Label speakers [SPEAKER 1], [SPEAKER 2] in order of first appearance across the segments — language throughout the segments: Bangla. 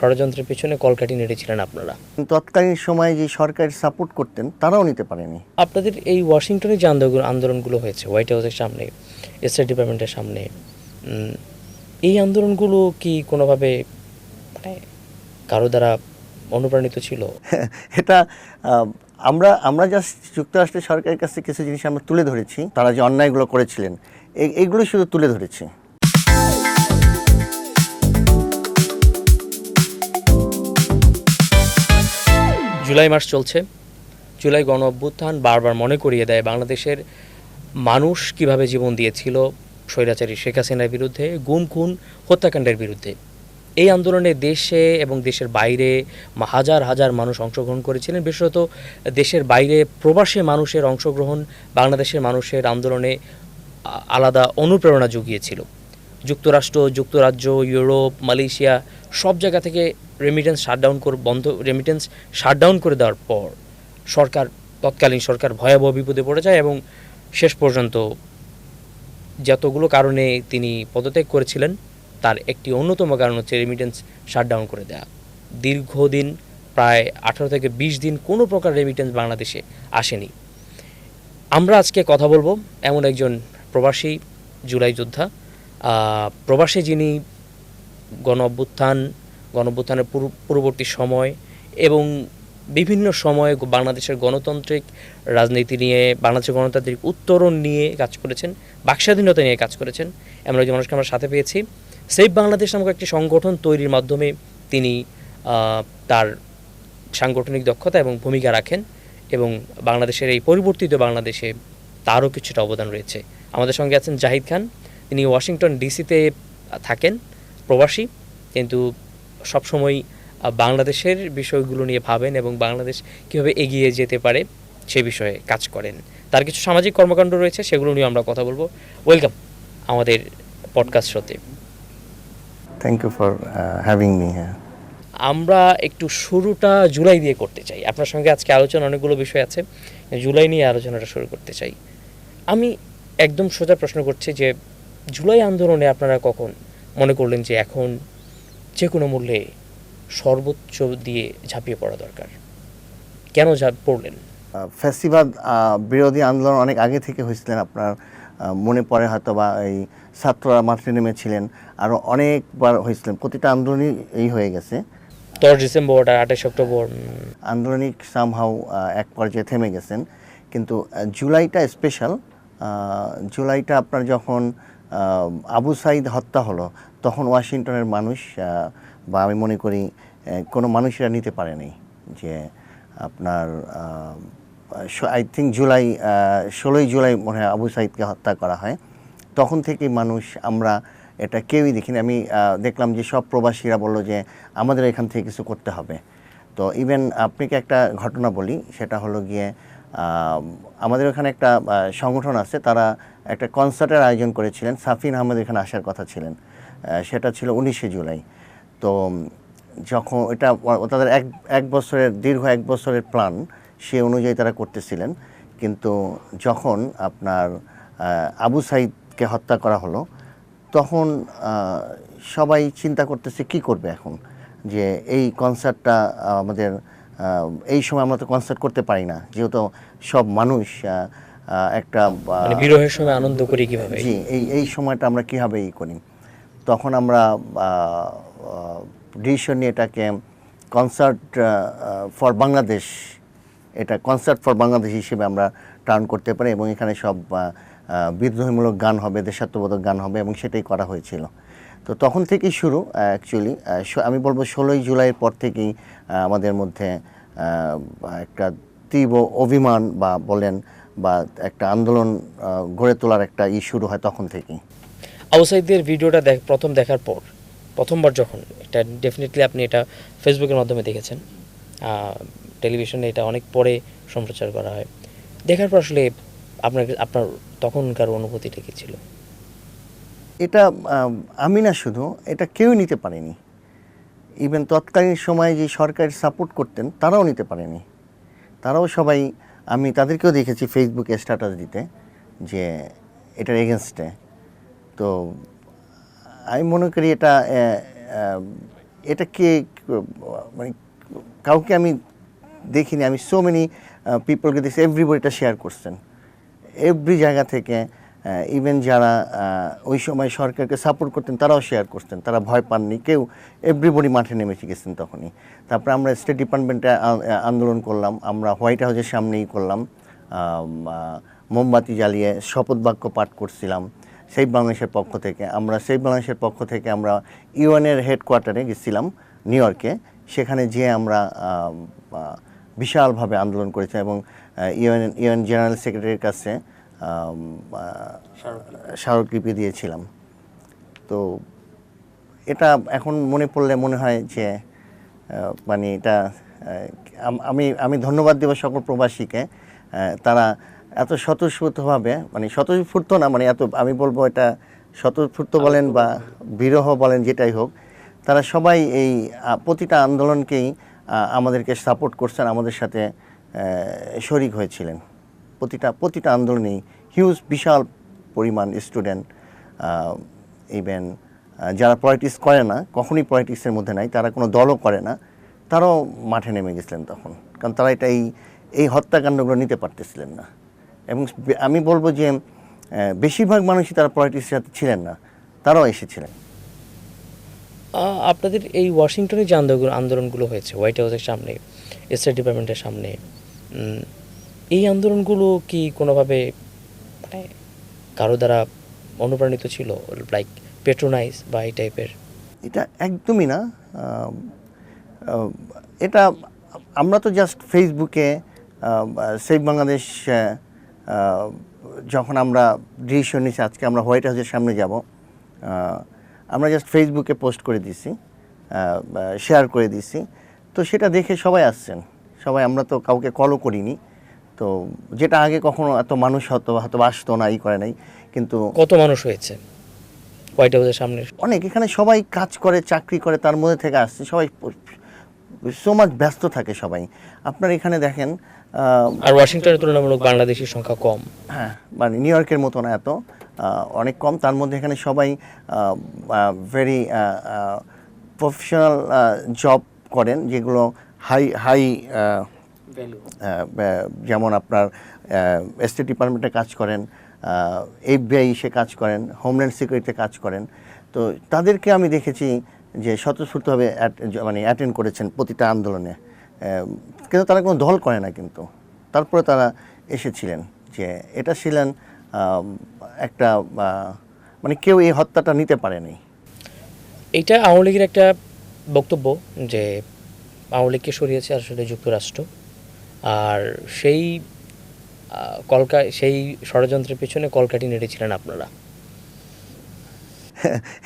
[SPEAKER 1] ষড়যন্ত্রের পেছনে কলকাঠি নেড়েছিলেন আপনারা।
[SPEAKER 2] তৎকালীন সময়ে যে সরকার সাপোর্ট করতেন তারাও নিতে পারেনি।
[SPEAKER 1] আপনাদের এই ওয়াশিংটনে যে আন্দোলনগুলো হয়েছে হোয়াইট হাউসের সামনে, স্টেট ডিপার্টমেন্টের সামনে, এই আন্দোলনগুলো কি কোনোভাবে মানে কারো দ্বারা অনুপ্রাণিত ছিল?
[SPEAKER 2] এটা আমরা আমরা জাস্ট যুক্তরাষ্ট্রের সরকারের কাছে কিছু জিনিস আমরা তুলে ধরেছি, তারা যে অন্যায়গুলো করেছিলেন এইগুলো শুধু তুলে ধরেছি।
[SPEAKER 1] জুলাই মাস চলছে। জুলাই গণ অভ্যুত্থান বারবার মনে করিয়ে দেয় বাংলাদেশের মানুষ কিভাবে জীবন দিয়েছিল স্বৈরাচারী শেখ হাসিনার বিরুদ্ধে, গুম খুন হত্যাকাণ্ডের বিরুদ্ধে। এই আন্দোলনে দেশে এবং দেশের বাইরে হাজার হাজার মানুষ অংশগ্রহণ করেছিলেন। বিশেষত দেশের বাইরে প্রবাসী মানুষের অংশগ্রহণ বাংলাদেশের মানুষের আন্দোলনে আলাদা অনুপ্রেরণা জুগিয়েছিল। যুক্তরাষ্ট্র, যুক্তরাজ্য, ইউরোপ, মালয়েশিয়া সব জায়গা থেকে রেমিটেন্স শাটডাউন করে দেওয়ার পর তৎকালীন সরকার ভয়াবহ বিপদে পড়ে যায় এবং শেষ পর্যন্ত যতগুলো কারণে তিনি পদত্যাগ করেছিলেন তার একটি অন্যতম কারণ হচ্ছে রেমিটেন্স শাটডাউন করে দেওয়া। দীর্ঘদিন প্রায় 18 থেকে 20 দিন কোনো প্রকার রেমিটেন্স বাংলাদেশে আসেনি। আমরা আজকে কথা বলবো এমন একজন প্রবাসী জুলাই যোদ্ধা, প্রবাসী যিনি গণ অভ্যুত্থানের পূর্ববর্তী সময় এবং বিভিন্ন সময়ে বাংলাদেশের গণতান্ত্রিক রাজনীতি নিয়ে, বাংলাদেশের গণতান্ত্রিক উত্তরণ নিয়ে কাজ করেছেন, বাকস্বাধীনতা নিয়ে কাজ করেছেন। এমন একজন মানুষকে আমরা সাথে পেয়েছি। সেভ বাংলাদেশ নামক একটি সংগঠন তৈরির মাধ্যমে তিনি তার সাংগঠনিক দক্ষতা এবং ভূমিকা রাখেন এবং বাংলাদেশের এই পরিবর্তিত বাংলাদেশে তারও কিছুটা অবদান রয়েছে। আমাদের সঙ্গে আছেন জাহিদ খান। তিনি ওয়াশিংটন ডিসিতে থাকেন, প্রবাসী, কিন্তু সবসময় বাংলাদেশের বিষয়গুলো নিয়ে ভাবেন এবং বাংলাদেশ কীভাবে এগিয়ে যেতে পারে সে বিষয়ে কাজ করেন। তার কিছু সামাজিক কর্মকাণ্ড রয়েছে, সেগুলো নিয়ে আমরা কথা বলবো। ওয়েলকাম আমাদের পডকাস্ট শোতে।
[SPEAKER 2] Thank you for having me here.
[SPEAKER 1] আমরা একটু শুরুটা জুলাই দিয়ে করতে চাই। আপনার সঙ্গে আজকে আলোচনা অনেকগুলো বিষয় আছে, জুলাই নিয়ে আলোচনাটা শুরু করতে চাই। আমি একদম সোজা প্রশ্ন করছি যে জুলাই আন্দোলনে আপনারা কখন মনে করলেন যে এখন যে কোনো মূল্যে সর্বোচ্চ দিয়ে ঝাঁপিয়ে পড়া দরকার? কেন পড়লেন?
[SPEAKER 2] ফ্যাসিবাদ বিরোধী আন্দোলন অনেক আগে থেকে হয়েছিলেন, আপনার মনে পড়ে হয়তো বা এই ছাত্ররা মাঠে নেমেছিলেন, আরও অনেকবার হয়েছিলেন, প্রতিটা আন্দোলনই এই হয়ে গেছে।
[SPEAKER 1] 10 ডিসেম্বর আর 28 অক্টোবর
[SPEAKER 2] আন্দোলনিক সামহাউ এক পর্যায়ে থেমে গেছেন, কিন্তু জুলাইটা স্পেশাল। জুলাইটা আপনার যখন আবু সাইদ হত্যা হলো তখন ওয়াশিংটনের মানুষ বা আমি মনে করি কোনো মানুষেরা নিতে পারেনি যে আপনার আই থিঙ্ক 16ই জুলাই মনে হয় আবু সাইদকে হত্যা করা হয়। তখন থেকেই মানুষ, আমরা এটা কেউই দেখিনি। আমি দেখলাম যে সব প্রবাসীরা বললো যে আমাদের এখান থেকে কিছু করতে হবে। তো ইভেন আপনাকে একটা ঘটনা বলি, সেটা হলো গিয়ে আমাদের ওখানে একটা সংগঠন আছে, তারা একটা কনসার্টের আয়োজন করেছিলেন। সাফিন আহমেদ এখানে আসার কথা ছিলেন, সেটা ছিল 19শে জুলাই। তো যখন এটা তাদের দীর্ঘ এক বছরের প্ল্যান, সে অনুযায়ী তারা করতেছিলেন। কিন্তু যখন আপনার আবু সাইদকে হত্যা করা হলো তখন সবাই চিন্তা করতেছে কি করবে এখন, যে এই কনসার্টটা আমাদের এই সময় আমরা তো কনসার্ট করতে পারি না, যেহেতু সব মানুষ একটা
[SPEAKER 1] বিরহের সময় আনন্দ করি কীভাবে,
[SPEAKER 2] জি এই সময়টা আমরা কীভাবে করি। তখন আমরা ডিসিশন নিয়ে এটাকে কনসার্ট ফর বাংলাদেশ হিসেবে আমরা টার্ন করতে পারি এবং এখানে সব বিদ্রোহীমূলক গান হবে, দেশাত্মবোধক গান হবে, এবং সেটাই করা হয়েছিল। তো তখন থেকেই শুরু অ্যাকচুয়ালি, আমি বলবো 16ই জুলাইয়ের পর থেকেই আমাদের মধ্যে একটা তীব্র অভিমান বা বলেন বা একটা আন্দোলন গড়ে তোলার একটা শুরু হয় তখন থেকেই।
[SPEAKER 1] আবু সাইদের ভিডিওটা প্রথম দেখার পর, প্রথমবার যখন, এটা ডেফিনেটলি আপনি এটা ফেসবুকের মাধ্যমে দেখেছেন, টেলিভিশনে এটা অনেক পরে সম্প্রচার করা হয়। দেখার পর আসলে আপনার তখনকার অনুভূতিটা কী ছিল?
[SPEAKER 2] এটা আমি না, শুধু এটা কেউ নিতে পারেনি। ইভেন তৎকালীন সময়ে যে সরকার সাপোর্ট করতেন তারাও নিতে পারেনি। তারাও সবাই, আমি তাদেরকেও দেখেছি ফেসবুকে স্ট্যাটাস দিতে যে এটার এগেনস্টে। তো আমি মনে করি এটা কে মানে কাউকে আমি দেখিনি, আমি সো মেনি পিপলকে দেখছি, এভরিবডিটা শেয়ার করছেন এভরি জায়গা থেকে। ইভেন যারা ওই সময় সরকারকে সাপোর্ট করতেন তারাও শেয়ার করতেন, তারা ভয় পাননি কেউ, এভরিবডি মাঠে নেমে গেছেন তখনই। তারপরে আমরা স্টেট ডিপার্টমেন্টে আন্দোলন করলাম, আমরা হোয়াইট হাউসের সামনেই করলাম, মোমবাতি জ্বালিয়ে শপথ বাক্য পাঠ করছিলাম সেভ বাংলাদেশের পক্ষ থেকে। আমরা সেভ বাংলাদেশের পক্ষ থেকে আমরা ইউএনের হেডকোয়ার্টারে গেছিলাম নিউ ইয়র্কে, সেখানে যেয়ে আমরা বিশালভাবে আন্দোলন করেছি এবং ইউএন জেনারেল সেক্রেটারির কাছে স্মারকলিপি দিয়েছিলাম। তো এটা এখন মনে পড়লে মনে হয় যে মানে এটা আমি ধন্যবাদ দেব সকল প্রবাসীকে। তারা এত স্বতঃস্ফূর্তভাবে, মানে স্বতঃস্ফূর্ত না, মানে এত আমি বলবো এটা স্বতঃস্ফূর্ত বলেন বা বিরহ বলেন, যেটাই হোক, তারা সবাই এই প্রতিটা আন্দোলনকেই আমাদেরকে সাপোর্ট করছেন, আমাদের সাথে শরিক হয়েছিলেন। প্রতিটা আন্দোলনেই হিউজ বিশাল পরিমাণ স্টুডেন্ট, ইভেন যারা পলিটিক্স করে না, কখনই পলিটিক্সের মধ্যে নাই, তারা কোনো দলও করে না, তারাও মাঠে নেমে গেছিলেন তখন, কারণ তারা এটা এই হত্যাকাণ্ডগুলো নিতে পারতেছিলেন না। এবং আমি বলবো যে বেশিরভাগ মানুষই তারা পলিটিক্সের সাথে ছিলেন না, তারাও এসেছিলেন।
[SPEAKER 1] আপনাদের এই ওয়াশিংটনে যে আন্দোলনগুলো হয়েছে হোয়াইট হাউসের সামনে, স্টেট ডিপার্টমেন্টের সামনে, এই আন্দোলনগুলো কি কোনোভাবে মানে কারো দ্বারা অনুপ্রাণিত ছিল, লাইক পেট্রোনাইজ বা এই টাইপের?
[SPEAKER 2] এটা একদমই না। এটা আমরা তো জাস্ট ফেসবুকে সেভ বাংলাদেশ যখন আমরা ডিসিশন নিয়েছি আজকে আমরা হোয়াইট হাউসের সামনে যাব, আমরা জাস্ট ফেসবুকে পোস্ট করে দিছি, শেয়ার করে দিছি, তো সেটা দেখে সবাই আসছেন, সবাই। আমরা তো কাউকে কলও করিনি, তো যেটা আগে কখনো এত মানুষ হয়তো আসতো না, করে নাই। কিন্তু
[SPEAKER 1] কত মানুষ হয়েছে হোয়াইট হাউসের সামনে?
[SPEAKER 2] অনেক, এখানে সবাই কাজ করে, চাকরি করে, তার মধ্যে থেকে আসছে সবাই, সো মাচ ব্যস্ত থাকে সবাই। আপনার এখানে দেখেন,
[SPEAKER 1] আর ওয়াশিংটনের তুলনামূলক বাংলাদেশের সংখ্যা কম।
[SPEAKER 2] হ্যাঁ, মানে নিউ ইয়র্কের মতো না, এত অনেক কম। তার মধ্যে এখানে সবাই ভেরি প্রফেশনাল জব করেন, যেগুলো হাই যেমন আপনার স্টেট ডিপার্টমেন্টে কাজ করেন, FBI সে কাজ করেন, হোমল্যান্ড সিকিউরিটিতে কাজ করেন। তো তাদেরকে আমি দেখেছি যে স্বতঃস্ফূর্তভাবে মানে অ্যাটেন্ড করেছেন প্রতিটা আন্দোলনে, কিন্তু তারা কোনো দল করে না, কিন্তু তারপরে তারা এসেছিলেন। যে এটা ছিলেন একটা মানে কেউ এই হত্যাটা নিতে পারেনি।
[SPEAKER 1] এইটা আওয়ামী লীগের একটা বক্তব্য যে আওয়ামী লীগকে সরিয়েছে আসলে যুক্তরাষ্ট্র, আর সেই সেই ষড়যন্ত্রের পেছনে কলকাঠি নেড়েছিলেন আপনারা।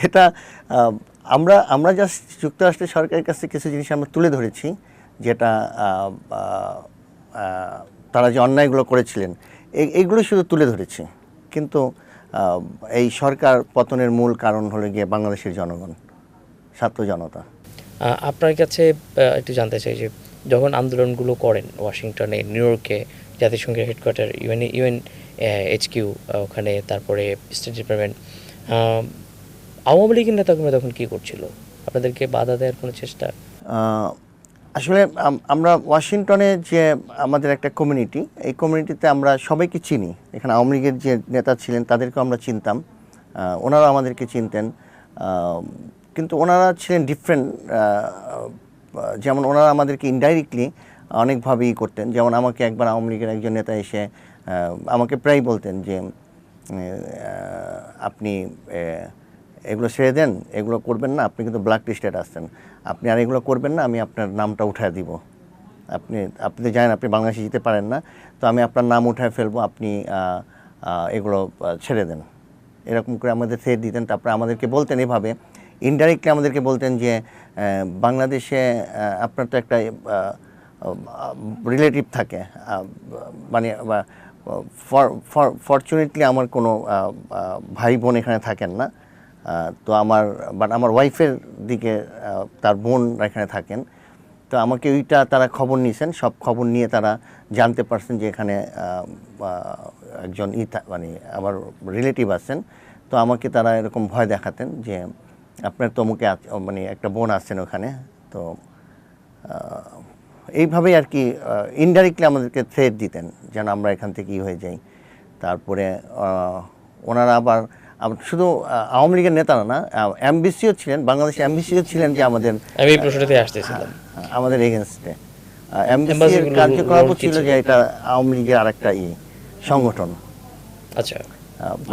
[SPEAKER 2] এটা আমরা জাস্ট যুক্তরাষ্ট্রের সরকারের কাছে কিছু জিনিস আমরা তুলে ধরেছি, যেটা তারা যে অন্যায়গুলো করেছিলেন এইগুলো শুধু তুলে ধরেছি। কিন্তু এই সরকার পতনের মূল কারণ হলো গিয়ে বাংলাদেশের জনগণ, ছাত্র জনতা।
[SPEAKER 1] আপনার কাছে একটু জানতে চাই যে যখন আন্দোলনগুলো করেন ওয়াশিংটনে, নিউ ইয়র্কে, জাতিসংঘের হেডকোয়ার্টার, ইউএন HQ ওখানে, তারপরে স্টেট ডিপার্টমেন্ট, আওয়ামী লীগের নেতাকর্মীরা তখন কী করছিল? আপনাদেরকে বাধা দেওয়ার কোনো চেষ্টা?
[SPEAKER 2] আসলে আমরা ওয়াশিংটনে যে আমাদের একটা কমিউনিটি, এই কমিউনিটিতে আমরা সবাইকে চিনি। এখানে আওয়ামী লীগের যে নেতা ছিলেন তাদেরকেও আমরা চিনতাম, ওনারা আমাদেরকে চিনতেন, কিন্তু ওনারা ছিলেন ডিফারেন্ট। যেমন ওনারা আমাদেরকে ইনডাইরেক্টলি অনেকভাবেই করতেন। যেমন আমাকে একবার আওয়ামী লীগের একজন নেতা এসে আমাকে প্রায় বলতেন যে আপনি এগুলো ছেড়ে দেন, এগুলো করবেন না, আপনি কিন্তু ব্ল্যাক লিস্টেড আসছেন, আপনি আর এগুলো করবেন না, আমি আপনার নামটা উঠায় দিব, আপনি জানেন আপনি বাংলাদেশে যেতে পারেন না, তো আমি আপনার নাম উঠায় ফেলবো, আপনি এগুলো ছেড়ে দেন। এরকম করে আমাদের থ্রেট দিতেন। তারপরে আমাদেরকে বলতেন এভাবে ইনডাইরেক্টলি আমাদেরকে বলতেন যে বাংলাদেশে আপনার তো একটা রিলেটিভ থাকে, মানে ফরচুনেটলি আমার কোনো ভাই বোন এখানে থাকেন না, তো আমার ওয়াইফের দিকে তার বোন এখানে থাকেন। তো আমাকে ওইটা তারা খবর নিয়েছেন, সব খবর নিয়ে তারা জানতে পারছেন যে এখানে একজন মানে আমার রিলেটিভ আছেন। তো আমাকে তারা এরকম ভয় দেখাতেন যে আপনার তমুকে মানে একটা বোন আছেন ওখানে, তো এইভাবেই আর কি ইনডাইরেক্টলি আমাদেরকে থ্রেট দিতেন যেন আমরা এখান থেকে হয়ে যাই। তারপরে ওনারা আবার শুধু আওয়ামী লীগের নেতারা না, এমবিসিও ছিলেন, বাংলাদেশের এমবিসিও ছিলেন যে আমাদের
[SPEAKER 1] আমি এই প্রশ্নটাতে আসতেছিলাম।
[SPEAKER 2] আমাদের এগেনস্টে এমবিসির কার্যকলাপ ছিল যে এটা আওয়ামী লীগের আরেকটা সংগঠন।
[SPEAKER 1] আচ্ছা,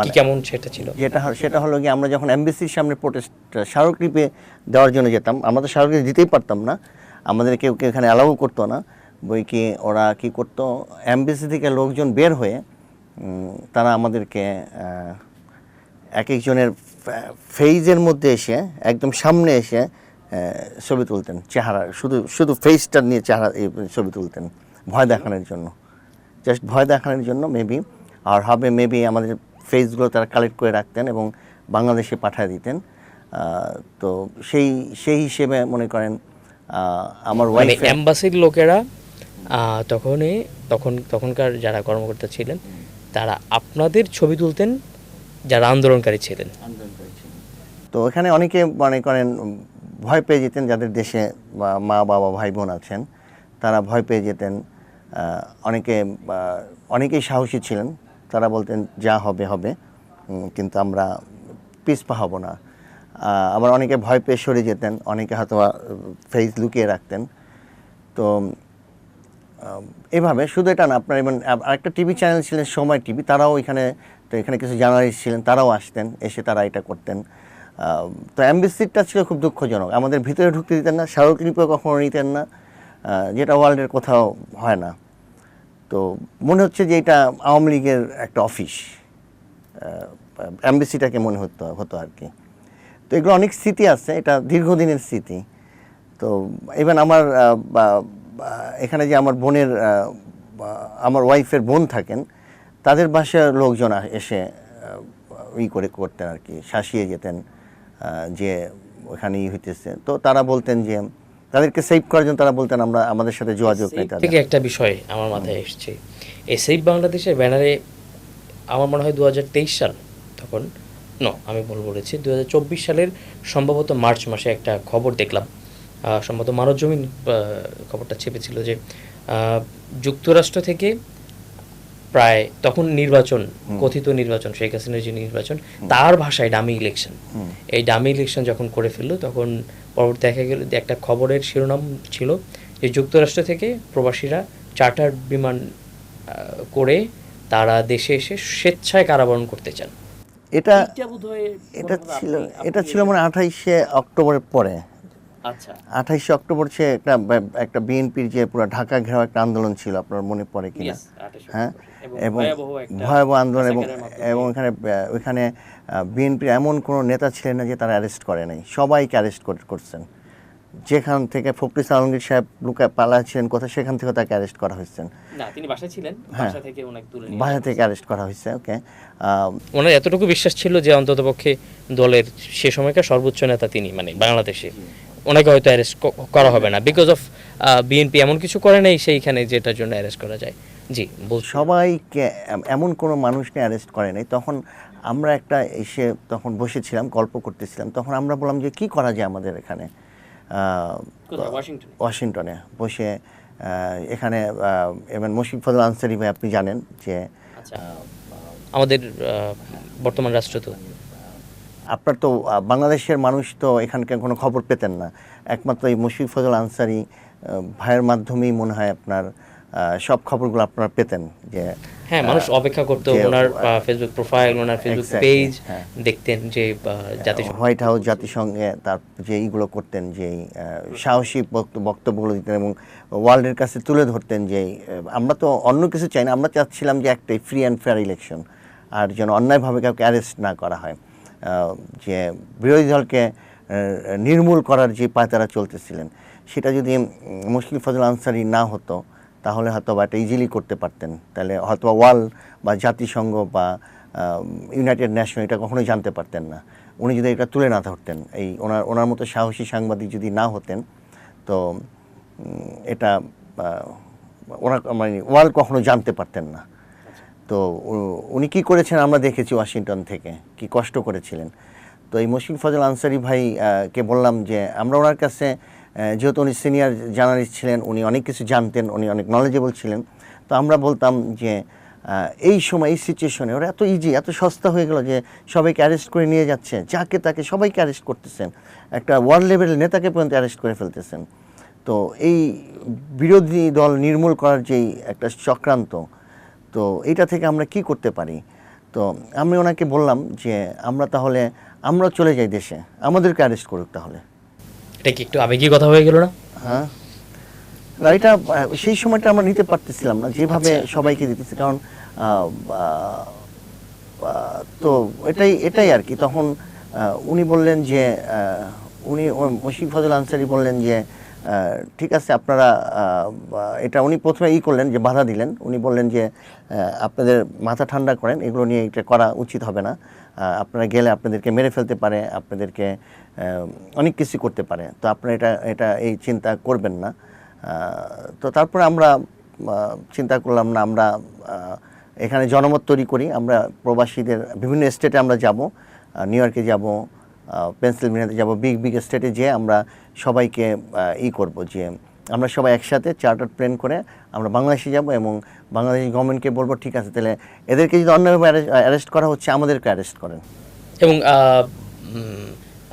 [SPEAKER 1] কি কেমন সেটা ছিল?
[SPEAKER 2] সেটা হলো কি, আমরা যখন এমবিসির সামনে প্রোটেস্ট স্মারকলিপি দেওয়ার জন্য যেতাম, আমরা তো স্মারকলিপি দিতেই পারতাম না, আমাদের কেউ এখানে অ্যালাউ করতো না। বই কি ওরা কি করতো, এমবিসি থেকে লোকজন বের হয়ে তারা আমাদেরকে এক একজনের ফেইজের মধ্যে এসে একদম সামনে এসে ছবি তুলতেন, চেহারা শুধু ফেসটা নিয়ে চেহারা ছবি তুলতেন ভয় দেখানোর জন্য, জাস্ট ভয় দেখানোর জন্য মেবি। আর মেবি আমাদের ফেসগুলো তারা কালেক্ট করে রাখতেন এবং বাংলাদেশে পাঠিয়ে দিতেন। তো সেই হিসেবে মনে করেন আমার ওয়াইফ,
[SPEAKER 1] এমবাসির লোকেরা তখনকার যারা কর্মকর্তা ছিলেন তারা আপনাদের ছবি তুলতেন যারা আন্দোলনকারী ছিলেন।
[SPEAKER 2] তো এখানে অনেকে মনে করেন ভয় পেয়ে যেতেন, যাদের দেশে মা বাবা ভাই বোন আছেন তারা ভয় পেয়ে যেতেন। অনেকেই সাহসী ছিলেন, তারা বলতেন যা হবে হবে, কিন্তু আমরা পিছপা হব না। আবার অনেকে ভয় পেয়ে সরে যেতেন, অনেকে হয়তো ফেস লুকিয়ে রাখতেন। তো এভাবে শুধু এটা না, আপনার এবং আরেকটা টিভি চ্যানেল ছিলেন সময় টিভি, তারাও এখানে কিছু জার্নালিস্ট ছিলেন, তারাও আসতেন, এসে তারা এটা করতেন। তো এমবিসিটা ছিল খুব দুঃখজনক, আমাদের ভিতরে ঢুকতে দিতেন না, স্মারকলিপিও কখনো নিতেন না, যেটা ওয়ার্ল্ডের কোথাও হয় না। তো মনে হচ্ছে যে এটা আওয়ামী লীগের একটা অফিস, এমবিসিটাকে মনে হতো আর কি। তো এগুলো অনেক স্মৃতি আছে, এটা দীর্ঘদিনের স্মৃতি। তো ইভেন আমার এখানে যে আমার বোনের আমার ওয়াইফের বোন থাকেন, তাদের বাসার লোকজন এসে করতেন আর কি, শাসিয়ে যেতেন যে ওখানে হইতেছে। তো তারা বলতেন যে তাদেরকে সেভ করার জন্য তারা বলতেন আমরা আমাদের সাথে যোগাযোগ নেই।
[SPEAKER 1] থেকে একটা বিষয় আমার মাথায় এসছে, এই সেভ বাংলাদেশের ব্যানারে আমার মনে হয় 2023 সাল, তখন আমি ভুল বলেছি, 2024 সালের সম্ভবত মার্চ মাসে একটা খবর দেখলাম, সম্ভবত মানবজমিন খবরটা ছেপেছিল যে যুক্তরাষ্ট্র থেকে প্রায় তখন নির্বাচন, কথিত নির্বাচন, শেখ হাসিনার যে নির্বাচন, তার ভাষায় ডামি ইলেকশন, এই ডামি ইলেকশন যখন করে ফেললো তখন পরবর্তী দেখা গেল একটা খবরের শিরোনাম ছিল যে যুক্তরাষ্ট্র থেকে প্রবাসীরা চার্টার বিমান করে তারা দেশে এসে স্বেচ্ছায় কারাবরণ করতে চান।
[SPEAKER 2] এটা ছিল মানে 28শে অক্টোবরের পরে।
[SPEAKER 1] আচ্ছা,
[SPEAKER 2] 28শে অক্টোবর সে একটা বিএনপির যে পুরো ঢাকা ঘেরাও একটা আন্দোলন ছিল, আপনার মনে পড়ে কিনা? হ্যাঁ, এবং ভয়াবহ আন্দোলন, এবং ওইখানে বিএনপির এমন কোনো নেতা ছিলেন না যে তারা অ্যারেস্ট করে নাই, সবাইকে অ্যারেস্ট করছেন। যেখান থেকে ফখরুল আলমগীর সাহেব লুকায় পালাচ্ছিলেন কোথায়, সেখান থেকে তাকে অ্যারেস্ট করা হয়েছে।
[SPEAKER 1] তিনি বাসায় ছিলেন, বাসা
[SPEAKER 2] থেকে অ্যারেস্ট করা হয়েছে। ওকে,
[SPEAKER 1] ওনার এতটুকু বিশ্বাস ছিল যে অন্ততপক্ষে দলের সে সময়কার সর্বোচ্চ নেতা তিনি, মানে বাংলাদেশে, ওনাকে হয়তো অ্যারেস্ট করা হবে না, বিকজ অফ বিএনপি এমন কিছু করে নাই সেইখানে যেটার জন্য অ্যারেস্ট করা যায়। জি,
[SPEAKER 2] সবাইকে এমন কোনো মানুষ নিয়ে অ্যারেস্ট করে নাই। তখন আমরা তখন বসেছিলাম, গল্প করতেছিলাম, তখন আমরা বললাম যে কি করা যায় আমাদের এখানে ওয়াশিংটনে বসে। এখানে এবং মুশফিক ফজল আনসারী ভাই, আপনি জানেন যে
[SPEAKER 1] আমাদের বর্তমান রাষ্ট্রদূত,
[SPEAKER 2] আপনার তো বাংলাদেশের মানুষ তো এখানকার কোনো খবর পেতেন না, একমাত্র এই মুশফিক ফজল আনসারী ভাইয়ের মাধ্যমেই মনে হয় আপনার সব খবরগুলো আপনারা পেতেন। যে
[SPEAKER 1] হ্যাঁ, মানুষ অপেক্ষা করতো ওনার ফেসবুক প্রোফাইল, ওনার ফেসবুক পেজ দেখতেন, যে
[SPEAKER 2] হোয়াইট হাউস জাতিসংঘে তার যে এইগুলো করতেন, যে সাহসী বক্তব্যগুলো দিতেন এবং ওয়ার্ল্ডের কাছে তুলে ধরতেন যে আমরা তো অন্য কিছু চাই না, আমরা চাচ্ছিলাম যে একটাই ফ্রি অ্যান্ড ফেয়ার ইলেকশন, আর যেন অন্যায়ভাবে কাউকে অ্যারেস্ট না করা হয়, যে বিরোধী দলকে নির্মূল করার যে পায়তারা চলতেছিলেন, সেটা যদি মুশফিক ফজল আনসারী না হতো তাহলে হয়তো বা এটা ইজিলি করতে পারতেন। তাহলে হয়তো ওয়ার্ল্ড বা জাতিসংঘ বা ইউনাইটেড নেশন এটা কখনোই জানতে পারতেন না। উনি যদি এটা তুলে না ধরতেন, এই ওনার মতো সাহসী সাংবাদিক যদি না হতেন, তো এটা মানে ওয়ার্ল্ড কখনো জানতে পারতেন না। তো উনি কি করেছেন আমরা দেখেছি ওয়াশিংটন থেকে, কি কষ্ট করেছিলেন। তো এই মুশফিক ফজল আনসারী ভাই কে বললাম যে আমরা ওনার কাছে যেহেতু উনি সিনিয়র জার্নালিস্ট ছিলেন, উনি অনেক কিছু জানতেন, উনি অনেক নলেজেবল ছিলেন। তো আমরা বলতাম যে এই সময় এই সিচুয়েশনে ওরা এত ইজি, এত সস্তা হয়ে গেল যে সবাইকে অ্যারেস্ট করে নিয়ে যাচ্ছে, যাকে তাকে সবাইকে অ্যারেস্ট করতেছেন, একটা ওয়ার্ল্ড লেভেলের নেতাকে পর্যন্ত অ্যারেস্ট করে ফেলতেছেন। তো এই বিরোধী দল নির্মূল করার যেই একটা চক্রান্ত, তো এইটা থেকে আমরা কি করতে পারি? তো আমি ওনাকে বললাম যে আমরা চলে যাই দেশে, আমাদেরকে অ্যারেস্ট করুক তাহলে।
[SPEAKER 1] এটা কি একটু আবেগী কথা হয়ে গেল না?
[SPEAKER 2] হ্যাঁ, না এটা সেই সময়টা আমরা নিতে পারতেছিলাম না যেভাবে সবাইকে দিতেছে, কারণ তো এটাই আর কি। তখন উনি বললেন যে মুশফিক ফজল আনসারী বললেন যে ঠিক আছে আপনারা এটা, উনি প্রথমে করলেন যে বাধা দিলেন। উনি বললেন যে আপনাদের মাথা ঠান্ডা করেন, এগুলো নিয়ে এটা করা উচিত হবে না, আপনারা গেলে আপনাদেরকে মেরে ফেলতে পারে, আপনাদেরকে অনেক কিছু করতে পারে, তো আপনারা এটা এই চিন্তা করবেন না। তো তারপরে আমরা চিন্তা করলাম না, আমরা এখানে জনমত তৈরি করি, আমরা প্রবাসীদের বিভিন্ন স্টেটে আমরা যাব, নিউ ইয়র্কে যাব, পেনসিলভেনিয়াতে যাব, বিগ স্টেটে যেয়ে আমরা সবাইকে করব যে আমরা সবাই একসাথে চার্টার প্লেন করে আমরা বাংলাদেশে যাব এবং বাংলাদেশি গভর্নমেন্টকে বলবো ঠিক আছে তাহলে এদেরকে যদি অন্যভাবে অ্যারেস্ট করা হচ্ছে আমাদেরকে অ্যারেস্ট করেন।
[SPEAKER 1] এবং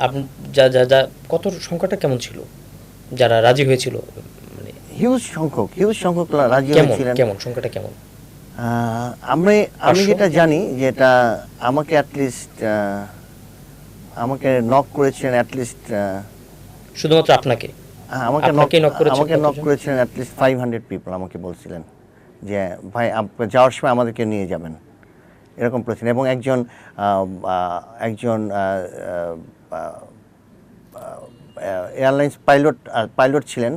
[SPEAKER 1] আপনি যা কত সংখ্যাটা কেমন ছিল যারা রাজি হয়েছিল? মানে
[SPEAKER 2] হিউজ সংখ্যক রাজি হয়েছিলেন।
[SPEAKER 1] কেমন সংখ্যাটা কেমন?
[SPEAKER 2] আমি যেটা জানি যেটা আমাকে অ্যাটলিস্ট আমাকে নক করেছেন অ্যাটলিস্ট,
[SPEAKER 1] শুধুমাত্র আপনাকে
[SPEAKER 2] আমাকে নক করেছিলেন অ্যাটলিস্ট 500 পিপল আমাকে বলছিলেন যে ভাই যাওয়ার সময় আমাদেরকে নিয়ে যাবেন, এরকম বলেছেন। এবং একজন এয়ারলাইন্স পাইলট ছিলেন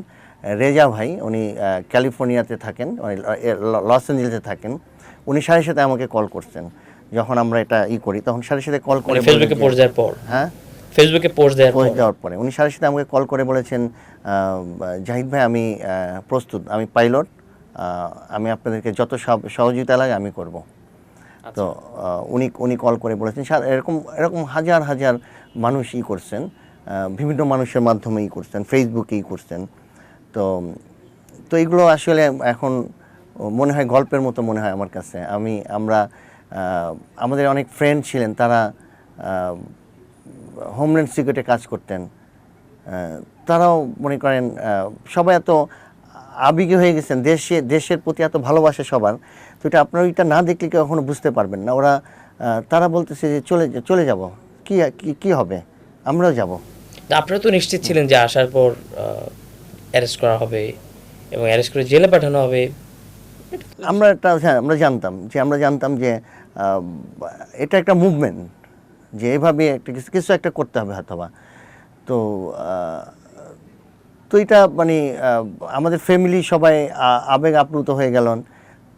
[SPEAKER 2] রেজা ভাই, উনি ক্যালিফোর্নিয়াতে থাকেন, লস অ্যাঞ্জেলেসে থাকেন। উনি সাথে সাথে আমাকে কল করছেন যখন আমরা এটা করি, তখন সাথে সাথে কল করে
[SPEAKER 1] ফেসবুকে পোস্ট দেওয়ার পর,
[SPEAKER 2] হ্যাঁ
[SPEAKER 1] ফেসবুকে পোস্ট দেওয়ার
[SPEAKER 2] পরে উনি সাথে সাথে আমাকে কল করে বলেছেন জাহিদ ভাই আমি প্রস্তুত, আমি পাইলট, আমি আপনাদেরকে যত সহযোগিতা লাগে আমি করব। তো উনি কল করে বলেছেন, এরকম হাজার হাজার মানুষ করছেন, বিভিন্ন মানুষের মাধ্যমে করছেন, ফেসবুকে করছেন। তো এগুলো আসলে এখন মনে হয় গল্পের মতো মনে হয় আমার কাছে। আমাদের অনেক ফ্রেন্ড ছিলেন, তারা হোমল্যান্ড সিকিউরিটি কাজ করতেন, তারাও মনে করেন সবাই এত আবেগী হয়ে গেছেন, দেশের প্রতি এত ভালোবাসা সবার। তো এটা আপনারা এটা না দেখলে কেউ কখনো বুঝতে পারবেন না। তারা বলতেছে যে চলে যাব, কি হবে, আমরাও যাব।
[SPEAKER 1] আপনারা তো নিশ্চিত ছিলেন যে আসার পর অ্যারেস্ট করা হবে এবং অ্যারেস্ট করে জেলে পাঠানো হবে?
[SPEAKER 2] আমরা জানতাম যে এটা একটা মুভমেন্ট, যে এভাবে একটা কিছু একটা করতে হবে হয়তোবা। তো এটা মানে আমাদের ফ্যামিলি সবাই আবেগ আপ্লুত হয়ে গেলেন,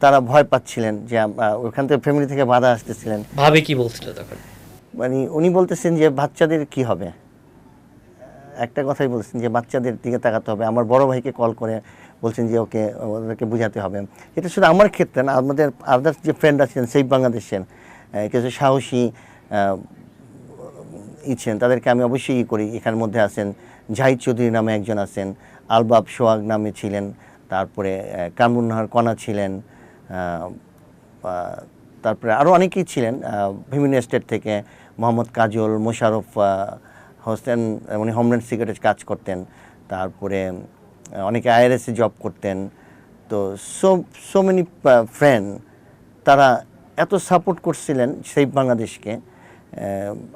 [SPEAKER 2] তারা ভয় পাচ্ছিলেন যে ওখান থেকে ফ্যামিলি থেকে বাধা আসতেছিলেন।
[SPEAKER 1] ভাবে কি বলছিল তখন?
[SPEAKER 2] মানে উনি বলতেছেন যে বাচ্চাদের কি হবে, একটা কথাই বলছেন যে বাচ্চাদের দিকে তাকাতে হবে। আমার বড় ভাইকে কল করে বলছেন যে ওদেরকে বোঝাতে হবে। এটা শুধু আমার ক্ষেত্রে না, আমাদের আদার্স যে ফ্রেন্ড আছেন সেই বাংলাদেশের কিছু সাহসী ছিলেন, তাদেরকে আমি অবশ্যই করি। এখানের মধ্যে আছেন জাহিদ চৌধুরী নামে একজন আছেন, আলবাব সোহাগ নামে ছিলেন, তারপরে কামরুন্নাহার কণা ছিলেন, তারপরে আরও অনেকেই ছিলেন বিভিন্ন স্টেট থেকে, মোহাম্মদ কাজল, মোশারফ হোসেন, উনি হোমল্যান্ড সিকিউরিটিতে কাজ করতেন, তারপরে অনেকে আইআরএসে জব করতেন। তো সো মেনি ফ্রেন্ড, তারা এত সাপোর্ট করছিলেন সেই বাংলাদেশকে।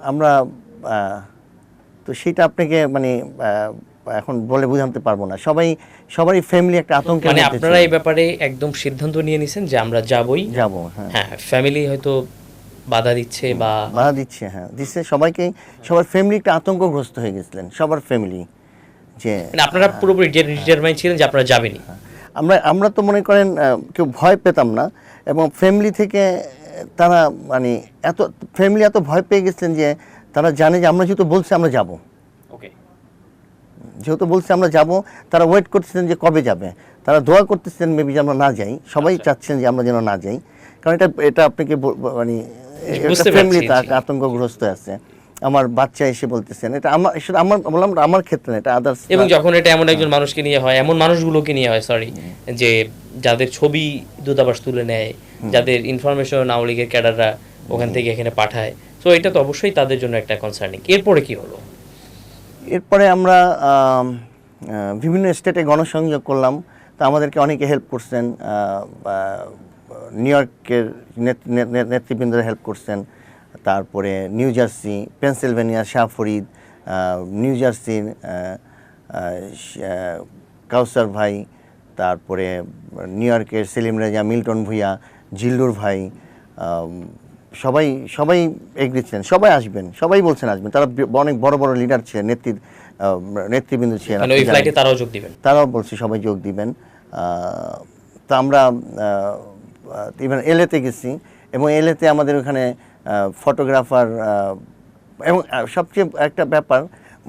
[SPEAKER 2] আমরা তো সেটা আপনাকে মানে এখন বলে বোঝাতে পারবো না। সবারই ফ্যামিলি একটা আতঙ্কের মধ্যে ছিল।
[SPEAKER 1] আপনারা এই ব্যাপারে একদম সিদ্ধান্ত নিয়ে নিছেন যে আমরা যাব। হ্যাঁ, ফ্যামিলি হয়তো বাধা দিচ্ছে
[SPEAKER 2] হ্যাঁ দিচ্ছে সবাইকে, সবার ফ্যামিলি একটা আতঙ্কগ্রস্ত হয়ে গেছিলেন, সবার ফ্যামিলি। যে
[SPEAKER 1] আপনারা পুরোপুরি ডিটারমাইন্ড ছিলেন যে আপনারা যাবেনই।
[SPEAKER 2] আমরা তো মনে করেন কেউ ভয় পেতাম না, এবং ফ্যামিলি থেকে তারা মানে ফ্যামিলি এত ভয় পেয়ে গেছিলেন যে তারা জানে যে আমরা যেহেতু বলছি আমরা যাব, আমরা যাব, তারা ওয়েট করতেছেন যে কবে যাবে। তারা দোয়া করতেছেন মেবি যে আমরা না যাই, সবাই চাচ্ছেন যে আমরা যেন না যাই, কারণ এটা আপনাকে মানে ফ্যামিলি আতঙ্কগ্রস্ত আছে। আমার বাচ্চা এসে বলতেছেন, এটা আমার শুধু আমার বললাম আমার ক্ষেত্রে না, এটা আদার্স।
[SPEAKER 1] এবং যখন এটা এমন একজন মানুষকে নিয়ে হয়, এমন মানুষগুলোকে নিয়ে হয়, সরি, যে যাদের ছবি দূতাবাস তুলে নেয়, যাদের ইনফরমেশন আওয়ামী লীগের ক্যাডাররা ওখান থেকে এখানে পাঠায়, তো এটা তো অবশ্যই তাদের জন্য একটা কনসার্নিং। এরপরে কি হলো?
[SPEAKER 2] এরপরে আমরা বিভিন্ন স্টেটে গণসংযোগ করলাম, তো আমাদেরকে অনেকে হেল্প করছেন, নিউ ইয়র্কের নেতৃবৃন্দরা হেল্প করছেন, তারপরে new jersey, Pennsylvania Shah Farid, new জার্সির কাউসার ভাই, তারপরে নিউ ইয়র্কের সেলিম রেজা, মিল্টন ভুঁইয়া, জিল্লুর ভাই, সবাই সবাই এগ্রি ছিলেন, সবাই আসবেন, সবাই বলছেন আসবেন। তারা অনেক বড় বড় লিডার ছিলেন, নেতৃবৃন্দ ছিলেন,
[SPEAKER 1] মানে ওই ফ্লাইটে তারাও যোগ দিবেন?
[SPEAKER 2] তারাও বলছে সবাই যোগ দিবেন। তো আমরা ইভেন এলএতে গেছি, এবং এলএতে আমাদের ওখানে ফটোগ্রাফার, এবং সবচেয়ে একটা ব্যাপার,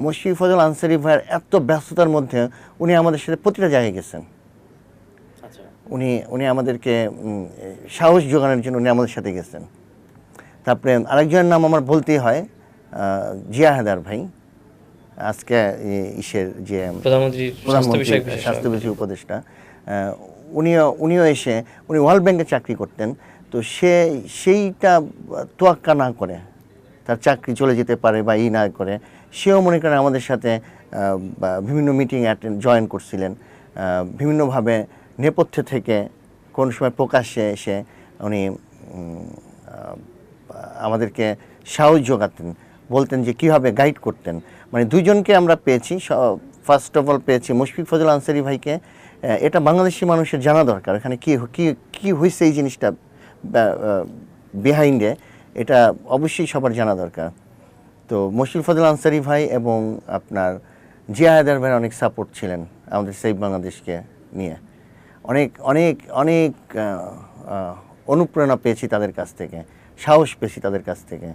[SPEAKER 2] মুশফিক ফজল আনসারী ভাইয়ের এত ব্যস্ততার মধ্যে উনি আমাদের সাথে প্রতিটা জায়গায় গেছেন। উনি আমাদেরকে সাহস জোগানোর জন্য উনি আমাদের সাথে গেছেন। তারপরে আরেকজনের নাম আমার বলতেই হয়, জিয়া হায়দার ভাই, আজকে ইসের যে
[SPEAKER 1] প্রধানমন্ত্রী
[SPEAKER 2] স্বাস্থ্য বিষয়ক উপদেষ্টা, উনিও এসে, উনি ওয়ার্ল্ড ব্যাংকে চাকরি করতেন, তো সেইটা তোয়াক্কা না করে, তার চাকরি চলে যেতে পারে বা না করে, সেও মনে করেন আমাদের সাথে বিভিন্ন মিটিং জয়েন করছিলেন, বিভিন্নভাবে নেপথ্যে থেকে কোন সময় প্রকাশ্যে এসে উনি আমাদেরকে সাহস যোগাতেন, বলতেন যে কীভাবে গাইড করতেন। মানে দুইজনকে আমরা পেয়েছি। ফার্স্ট অফ অল পেয়েছি মুশফিক ফজল আনসারী ভাইকে। এটা বাংলাদেশি মানুষের জানা দরকার, এখানে কী হয়েছে এই জিনিসটা বিহাইন্ডে, এটা অবশ্যই সবার জানা দরকার। তো মুশফিক ফজল আনসারী ভাই এবং আপনার জিয়া হায়দার ভাইয়ের অনেক সাপোর্ট ছিলেন আমাদের সেভ বাংলাদেশকে নিয়ে। অনেক অনেক অনেক অনুপ্রেরণা পেয়েছি তাদের কাছ থেকে, সাহস পেয়েছি তাদের কাছ থেকে।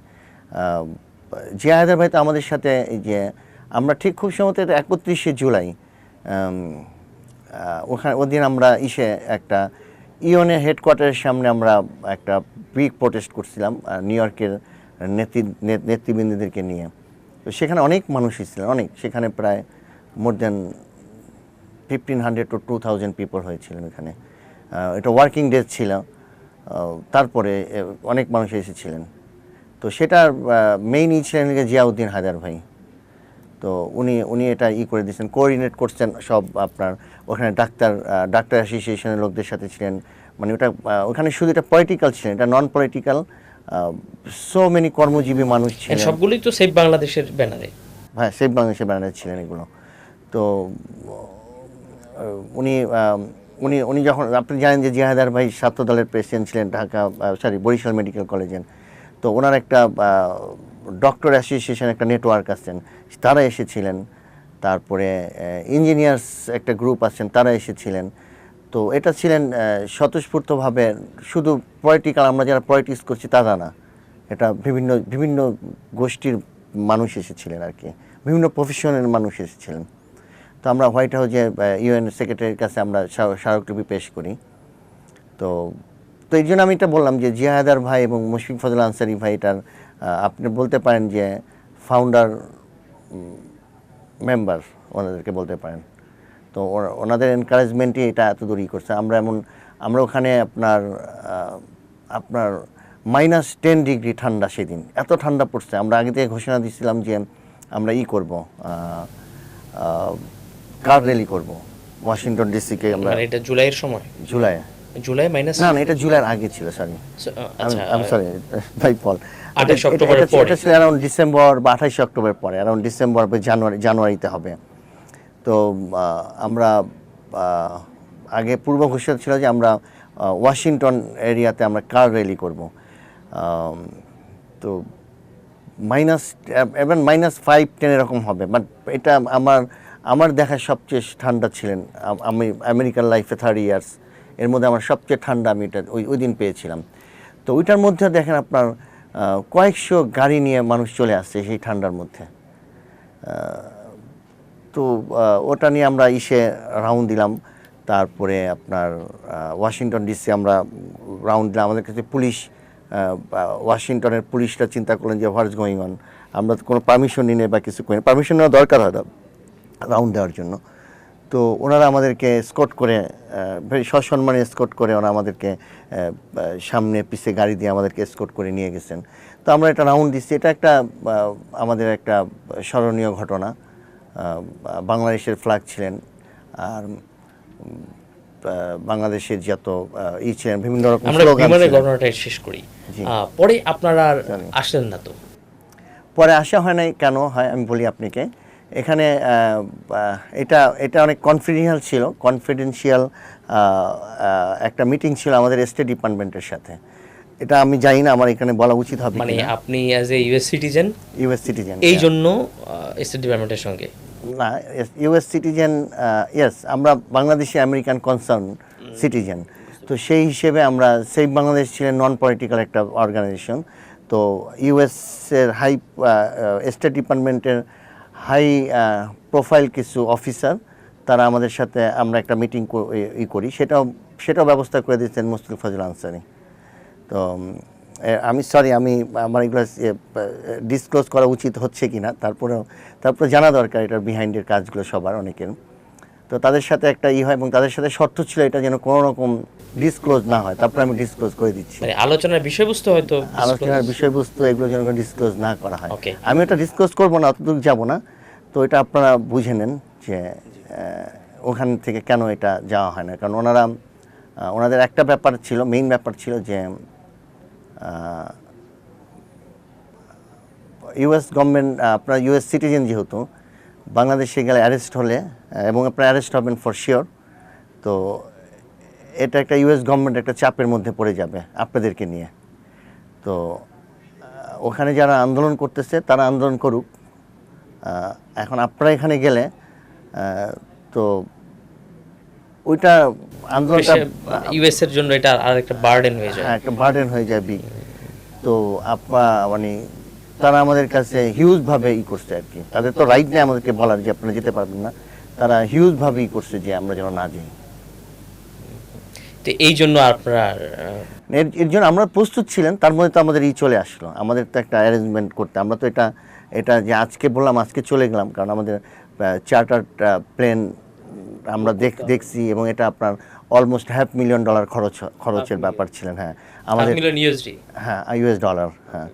[SPEAKER 2] জিয়া হায়দার ভাই তো আমাদের সাথে, যে আমরা ঠিক খুব সম্ভবত 31শে জুলাই ওখানে ওদিন আমরা একটা ইউএনের হেডকোয়ার্টারের সামনে আমরা একটা বিগ প্রোটেস্ট করছিলাম নিউ ইয়র্কের নেতৃবৃন্দদেরকে নিয়ে। তো সেখানে অনেক মানুষই ছিলেন, অনেক, সেখানে প্রায় মোর দেন 1500 to 2000 পিপল হয়েছিলেন এখানে। এটা ওয়ার্কিং ডে ছিল, তারপরে অনেক মানুষ এসেছিলেন। তো সেটার মেইন ছিলেন জিয়াউদ্দিন হায়দার ভাই। তো উনি এটা করে দিয়েছেন, কোঅর্ডিনেট করছেন সব। আপনার ওখানে ডাক্তার অ্যাসোসিয়েশনের লোকদের সাথে ছিলেন। মানে ওখানে শুধু এটা পলিটিক্যাল ছিলেন, এটা নন পলিটিক্যাল, সো মেনি কর্মজীবী মানুষ ছিলেন।
[SPEAKER 1] সবগুলোই তো সেভ বাংলাদেশের ব্যানারে।
[SPEAKER 2] হ্যাঁ, সেভ বাংলাদেশের ব্যানারে ছিলেন এগুলো। তো উনি যখন, আপনি জানেন যে জিয়া হায়দার ভাই ছাত্র দলের প্রেসিডেন্ট ছিলেন বরিশাল মেডিকেল কলেজের। তো ওনার একটা ডক্টর অ্যাসোসিয়েশন একটা নেটওয়ার্ক আছেন, তারা এসেছিলেন। তারপরে ইঞ্জিনিয়ার্স একটা গ্রুপ আছেন, তারা এসেছিলেন। তো এটা ছিলেন স্বতঃস্ফূর্তভাবে, শুধু পলিটিক্যাল, আমরা যারা পলিটিক্স করছি তারা না, এটা বিভিন্ন গোষ্ঠীর মানুষ এসেছিলেন আর কি, বিভিন্ন প্রফেশনের মানুষ এসেছিলেন। তো আমরা হোয়াইট হাউসে ইউএন সেক্রেটারির কাছে আমরা স্মারকলিপি পেশ করি। তো এই জন্য আমি এটা বললাম যে জিয়া হায়দার ভাই এবং মুশফিক ফজল আনসারী ভাই, এটার আপনি বলতে পারেন যে ফাউন্ডার মেম্বার, ওনাদেরকে বলতে পারেন। তো ওনাদের এনকারেজমেন্টই এটা এত দূরই করছে। আমরা ওখানে আপনার -10 ডিগ্রি ঠান্ডা, সেদিন এত ঠান্ডা পড়ছে। আমরা আগে থেকে ঘোষণা দিয়েছিলাম যে আমরা করব, কার র্যালি করব ওয়াশিংটন ডিসিকে। আমরা
[SPEAKER 1] এটা জুলাইয়ের সময়, জুলাই মাইনাস
[SPEAKER 2] না, এটা জুলাইয়ের আগে ছিল, সরি, আমি সরি ভাই পল,
[SPEAKER 1] 28 অক্টোবরের পরে,
[SPEAKER 2] এটা ছিল অ্যারাউন্ড ডিসেম্বর বা 28 অক্টোবর পরে, অ্যারাউন্ড ডিসেম্বর বা জানুয়ারিতে হবে। তো আমরা আগে পূর্ব ঘোষণা ছিল যে আমরা ওয়াশিংটন এরিয়াতে আমরা কার র্যালি করব। তো -5-10 এরকম হবে, বাট এটা আমার দেখা সবচেয়ে ঠান্ডা ছিলেন। আমি আমেরিকান লাইফে 30 ইয়ার্স, এর মধ্যে আমার সবচেয়ে ঠান্ডা আমি এটা ওই দিন পেয়েছিলাম। তো ওইটার মধ্যে দেখেন আপনার কয়েকশো গাড়ি নিয়ে মানুষ চলে আসছে সেই ঠান্ডার মধ্যে। তো ওটা নিয়ে আমরা রাউন্ড দিলাম। তারপরে আপনার ওয়াশিংটন ডিসি আমরা রাউন্ড দিলাম। আমাদের কাছে পুলিশ, ওয়াশিংটনের পুলিশরা চিন্তা করলেন যে হোয়াটস গোয়িং অন। আমরা তো কোনো পারমিশন নিয়ে বা কিছু করি, পারমিশন নেওয়া দরকার হয় না রাউন্ড দেওয়ার জন্য। তো ওনারা আমাদেরকে স্কট করে, ভেরি সসম্মানে স্কট করে ওরা আমাদেরকে সামনে পিছে গাড়ি দিয়ে আমাদেরকে স্কট করে নিয়ে গেছেন। তো আমরা একটা রাউন্ড দিচ্ছি, এটা একটা আমাদের একটা স্মরণীয় ঘটনা। বাংলাদেশের ফ্ল্যাগ ছিলেন, আর বাংলাদেশের যত ছিলেন, বিভিন্ন রকম
[SPEAKER 1] আমরা
[SPEAKER 2] স্লোগান
[SPEAKER 1] বিমানের
[SPEAKER 2] ছিলেন।
[SPEAKER 1] ঘটনাটাই শেষ করি।
[SPEAKER 2] জি।
[SPEAKER 1] পরে আপনারা আর
[SPEAKER 2] জানি।
[SPEAKER 1] আসলেন না তো?
[SPEAKER 2] পরে আসা হয় নাই, কেন হয় আমি বলি আপনাকে। এখানে এটা এটা অনেক কনফিডেন্সিয়াল একটা মিটিং ছিল আমাদের স্টেট ডিপার্টমেন্টের সাথে। এটা আমি জানি না আমার এখানে বলা উচিত হবে
[SPEAKER 1] মানে
[SPEAKER 2] কিনা।
[SPEAKER 1] আপনি as a US citizen
[SPEAKER 2] US citizen,
[SPEAKER 1] এই জন্য স্টেট ডিপার্টমেন্টের সঙ্গে?
[SPEAKER 2] না, ইউএস সিটিজেন, ইয়েস, আমরা বাংলাদেশি আমেরিকান কনসার্ন সিটিজেন। তো সেই হিসেবে আমরা সেভ বাংলাদেশ ছিলেন নন পলিটিক্যাল একটা অর্গানাইজেশন। তো ইউএসের স্টেট ডিপার্টমেন্টের হাই প্রোফাইল কিছু অফিসার, তারা আমাদের সাথে আমরা একটা মিটিং করি, সেটাও ব্যবস্থা করে দিয়েছেন মুশফিক ফজল আনসারী। তো আমি সরি, আমার এগুলো ডিসক্লোজ করা উচিত হচ্ছে কি না, তারপরে জানা দরকার এটার বিহাইন্ডের কাজগুলো সবার অনেকের। তো তাদের সাথে একটা হয়, এবং তাদের সাথে শর্ত ছিল এটা যেন কোনো রকম ডিসক্লোজ না হয়, তারপরে আমি ডিসক্লোজ করে দিচ্ছি।
[SPEAKER 1] মানে আলোচনার বিষয়বস্তু হয়তো
[SPEAKER 2] আলোচনার বিষয়বস্তু এগুলো যেন ডিসক্লোজ না করা হয়।
[SPEAKER 1] Okay.
[SPEAKER 2] আমি এটা ডিসক্লোজ করবো না, অতদূর যাব না। তো এটা আপনারা বুঝে নেন যে ওখান থেকে কেন এটা যাওয়া হয় না, কারণ ওনাদের একটা ব্যাপার ছিল, মেইন ব্যাপার ছিল যে ইউএস গভর্নমেন্ট, আপনার ইউএস সিটিজেন যেহেতু, বাংলাদেশে গেলে অ্যারেস্ট হলে, এবং আপনার অ্যারেস্ট হবেন ফর শিওর, তো এটা একটা ইউএস গভর্নমেন্ট একটা চাপের মধ্যে পড়ে যাবে আপনাদেরকে নিয়ে। তো ওখানে যারা আন্দোলন করতেছে তারা আন্দোলন করুক, এখন আপনারা এখানে গেলে তো ওইটা আন্দোলনটা
[SPEAKER 1] ইউএস এর জন্য এটা আর একটা বার্ডেন হয়ে যায়।
[SPEAKER 2] একটা বার্ডেন হয়ে যাবে। তো মানে তারা আমাদের কাছে হিউজভাবে করছে আর কি, তাদের তো রাইট নেই আমাদেরকে বলার যে আপনারা যেতে পারবেন না, তারা হিউজভাবে করছে যে আমরা যেন না যাই।
[SPEAKER 1] তো এই জন্য আপনারা
[SPEAKER 2] এর জন্য আমরা প্রস্তুত ছিলেন, তার মধ্যে তো আমাদের চলে আসলো, আমাদের তো একটা অ্যারেঞ্জমেন্ট করতে। আমরা তো এটা যে আজকে বললাম আজকে চলে গেলাম, কারণ আমাদের চার্টার প্লেন আমরা দেখছি, এবং এটা আপনার অলমোস্ট $500,000 খরচের ব্যাপার ছিলেন। হ্যাঁ, আমাদের
[SPEAKER 1] ইউএসডি,
[SPEAKER 2] হ্যাঁ ইউএস ডলার, হ্যাঁ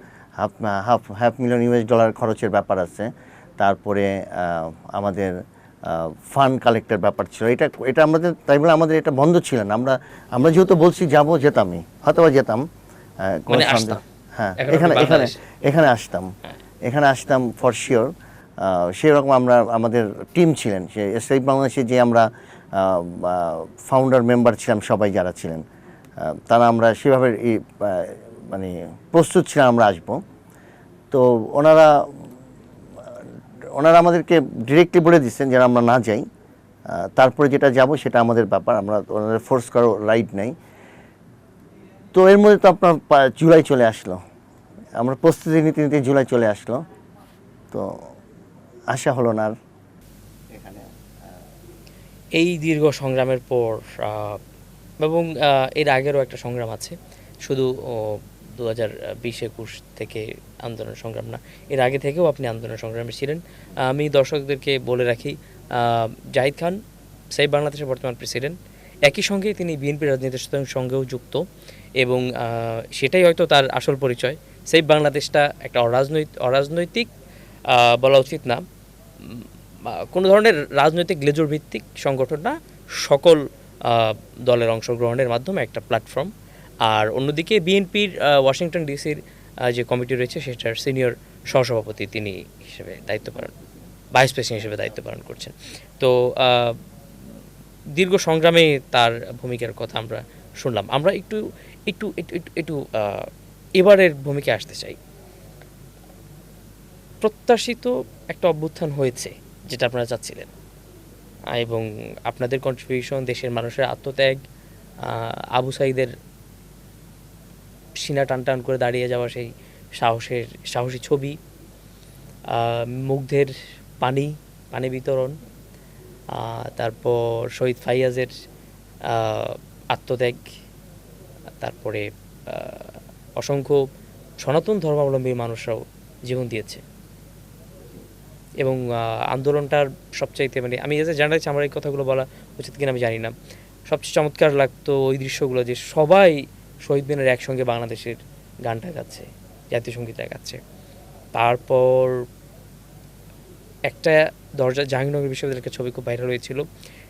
[SPEAKER 2] $500,000 খরচের ব্যাপার আছে। তারপরে আমাদের ফান্ড কালেক্টের ব্যাপার ছিল। এটা আমাদের, তাই বলে আমাদের এটা বন্ধ ছিল না। আমরা যেহেতু বলছি যেতামই, হয়তো যেতাম, কোনো
[SPEAKER 1] মানে
[SPEAKER 2] সন্দেহ।
[SPEAKER 1] আসতাম।
[SPEAKER 2] হ্যাঁ,
[SPEAKER 1] এখন
[SPEAKER 2] এখানে
[SPEAKER 1] আপনি
[SPEAKER 2] এখানে
[SPEAKER 1] বাংলাদেশে।
[SPEAKER 2] এখানে আসতাম, এখানে আসতাম ফর শিওর। সেই রকম আমাদের টিম ছিলেন, সে সেই বাংলাদেশে যে আমরা ফাউন্ডার মেম্বার ছিলাম, সবাই যারা ছিলেন, তারা আমরা সেভাবে মানে প্রস্তুত ছিলাম আমরা আসবো। তো ওনারা আমাদেরকে ডিরেক্টলি বলে দিচ্ছেন যেন আমরা না যাই, তারপরে যেটা যাব সেটা আমাদের ব্যাপার, আমরা ওনাদের ফোর্স করার রাইট নেই। তো এর মধ্যে তো আপনার জুলাই চলে আসলো, আমরা প্রস্তুতি নিতে নিতে জুলাই চলে আসলো, তো আশা হলো না আর।
[SPEAKER 1] এই দীর্ঘ সংগ্রামের পর এবং এর আগেরও একটা সংগ্রাম আছে, শুধু 2020-21 থেকে আন্দোলন সংগ্রাম না, এর আগে থেকেও আপনি আন্দোলন সংগ্রামে ছিলেন। আমি দর্শকদেরকে বলে রাখি, জাহিদ খান সেভ বাংলাদেশের বর্তমান প্রেসিডেন্ট, একই সঙ্গে তিনি বিএনপি রাজনীতির সঙ্গেও যুক্ত, এবং সেটাই হয়তো তার আসল পরিচয়। সেভ বাংলাদেশটা একটা অরাজনৈতিক বলা উচিত না, কোনো ধরনের রাজনৈতিক লেজুর ভিত্তিক সংগঠন না, সকল দলের অংশগ্রহণের মাধ্যমে একটা প্ল্যাটফর্ম। আর অন্যদিকে বিএনপির ওয়াশিংটন ডিসির যে কমিটি রয়েছে সেটার সিনিয়র সহসভাপতি তিনি হিসেবে ভাইস প্রেসিডেন্ট হিসেবে দায়িত্ব পালন করছেন। তো দীর্ঘ সংগ্রামে তার ভূমিকার কথা আমরা শুনলাম। আমরা একটু একটু একটু একটু এবারের ভূমিকা আসতে চাই। প্রত্যাশিত একটা অভ্যুত্থান হয়েছে যেটা আপনারা চাচ্ছিলেন, এবং আপনাদের কন্ট্রিবিউশন, দেশের মানুষের আত্মত্যাগ, আবু সাঈদের সিনা টান টান করে দাঁড়িয়ে যাওয়া সেই সাহসী ছবি, মুগ্ধের পানি বিতরণ, তারপর শহীদ ফাইয়াজের আত্মত্যাগ, তারপরে অসংখ্য সনাতন ধর্মাবলম্বী মানুষরাও জীবন দিয়েছে। এবং আন্দোলনটার সবচাইতে মানে আমি এসে জানতে চাই আমার এই কথাগুলো বলা উচিত কিনা আমি জানি না, সবচেয়ে চমৎকার লাগতো ওই দৃশ্যগুলো যে সবাই শহীদ মিনারে একসঙ্গে বাংলাদেশের গানটা গাচ্ছে, জাতীয় সঙ্গীতটা গাচ্ছে। তারপর একটা দরজা জাহাঙ্গীরনগর বিশ্ববিদ্যালয়ের একটা ছবি খুব ভাইরাল হয়েছিল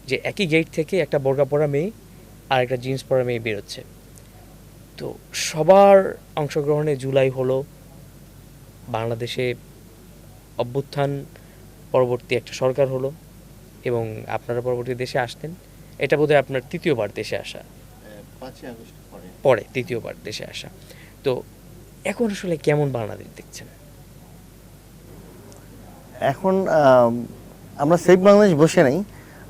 [SPEAKER 1] যে একই গেট থেকে একটা বোরকা পরা মেয়ে আর একটা জিন্স পরা মেয়ে বেরোচ্ছে। তো সবার অংশগ্রহণে জুলাই হলো, বাংলাদেশে অভ্যুত্থান পরবর্তী একটা সরকার হলো এবং আপনারা পরবর্তী দেশে আসতেন। এটা বোধহয় আপনার তৃতীয়বার দেশে আসা,
[SPEAKER 2] 5 আগস্ট
[SPEAKER 1] পরে তৃতীয়বার দেশে আসা। তো এখন আসলে কেমন বাংলাদেশ দেখছেন?
[SPEAKER 2] এখন আমরা সেফ বাংলাদেশ বসে নাই,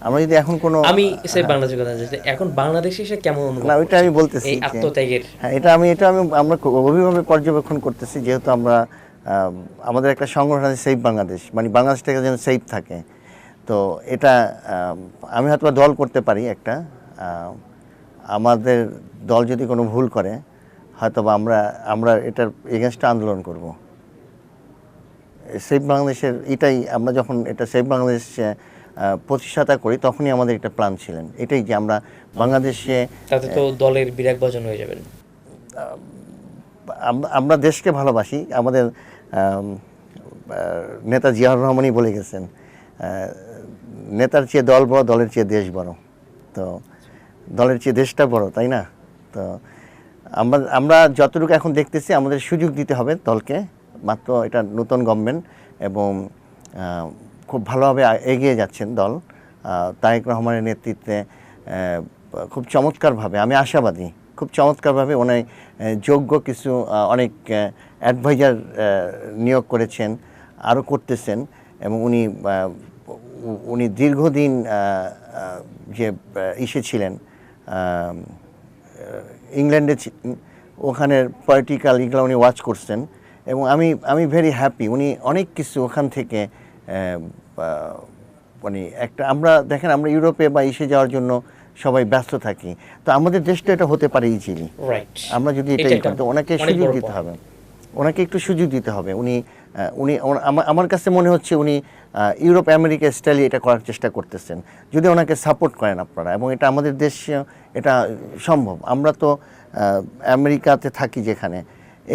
[SPEAKER 2] আমরা যদি এখন কোনো
[SPEAKER 1] আমি সেই বাংলাদেশের কথা বলছি, এখন বাংলাদেশে এসে কেমন অনুভব
[SPEAKER 2] না ওইটা আমি
[SPEAKER 1] করছেন
[SPEAKER 2] বলতেছি
[SPEAKER 1] এই
[SPEAKER 2] যে-
[SPEAKER 1] আত্মত্যাগের?
[SPEAKER 2] হ্যাঁ আমরা খুব গভীরভাবে পর্যবেক্ষণ করতেছি, যেহেতু আমরা আমাদের একটা সংগঠন আছে সেফ বাংলাদেশ, মানে বাংলাদেশটাকে যেন সেফ থাকে। তো এটা আমি হয়তো বা দল করতে পারি একটা, আমাদের দল যদি কোনো ভুল করে হয়তো বা আমরা এটার এগেনস্টে আন্দোলন করব। সেফ বাংলাদেশের এটাই, আমরা যখন এটা সেফ বাংলাদেশ প্রতিষ্ঠাতা করি তখনই আমাদের একটা প্ল্যান ছিলেন এটাই যে আমরা বাংলাদেশে
[SPEAKER 1] তাতে তো দলের বিরাগ বজন হয়ে যাবেন।
[SPEAKER 2] আমরা দেশকে ভালোবাসি। আমাদের নেতা জিয়াউর রহমানই বলে গেছেন, নেতার চেয়ে দল বড়, দলের চেয়ে দেশ বড়। তো দলের চেয়ে দেশটা বড়, তাই না? তো আমরা যতটুকু এখন দেখতেছি আমাদের সুযোগ দিতে হবে দলকে, মাত্র এটা নতুন গভর্নমেন্ট এবং খুব ভালোভাবে এগিয়ে যাচ্ছেন দল তারেক রহমানের নেতৃত্বে। খুব চমৎকারভাবে, আমি আশাবাদী, খুব চমৎকারভাবে উনি যোগ্য কিছু অনেক অ্যাডভাইজার নিয়োগ করেছেন, আরও করতেছেন। এবং উনি দীর্ঘদিন যে ইসে ছিলেন, ইংল্যান্ডে ওখানের পলিটিক্যাল এগুলো উনি ওয়াচ করছেন এবং আমি ভেরি হ্যাপি। উনি অনেক কিছু ওখান থেকে মানে একটা, আমরা দেখেন আমরা ইউরোপে বা এসে যাওয়ার জন্য সবাই ব্যস্ত থাকি, তো আমাদের দেশটা এটা হতে পারে ইজিলি।
[SPEAKER 1] রাইট,
[SPEAKER 2] আমরা যদি এটাই করতে, ওনাকে সুযোগ দিতে হবে, ওনাকে একটু সুযোগ দিতে হবে। উনি আমার কাছে মনে হচ্ছে উনি ইউরোপ আমেরিকা স্টাইলে এটা করার চেষ্টা করতেছেন, যদি ওনাকে সাপোর্ট করেন আপনারা। এবং এটা আমাদের দেশ, এটা সম্ভব। আমরা তো আমেরিকাতে থাকি, যেখানে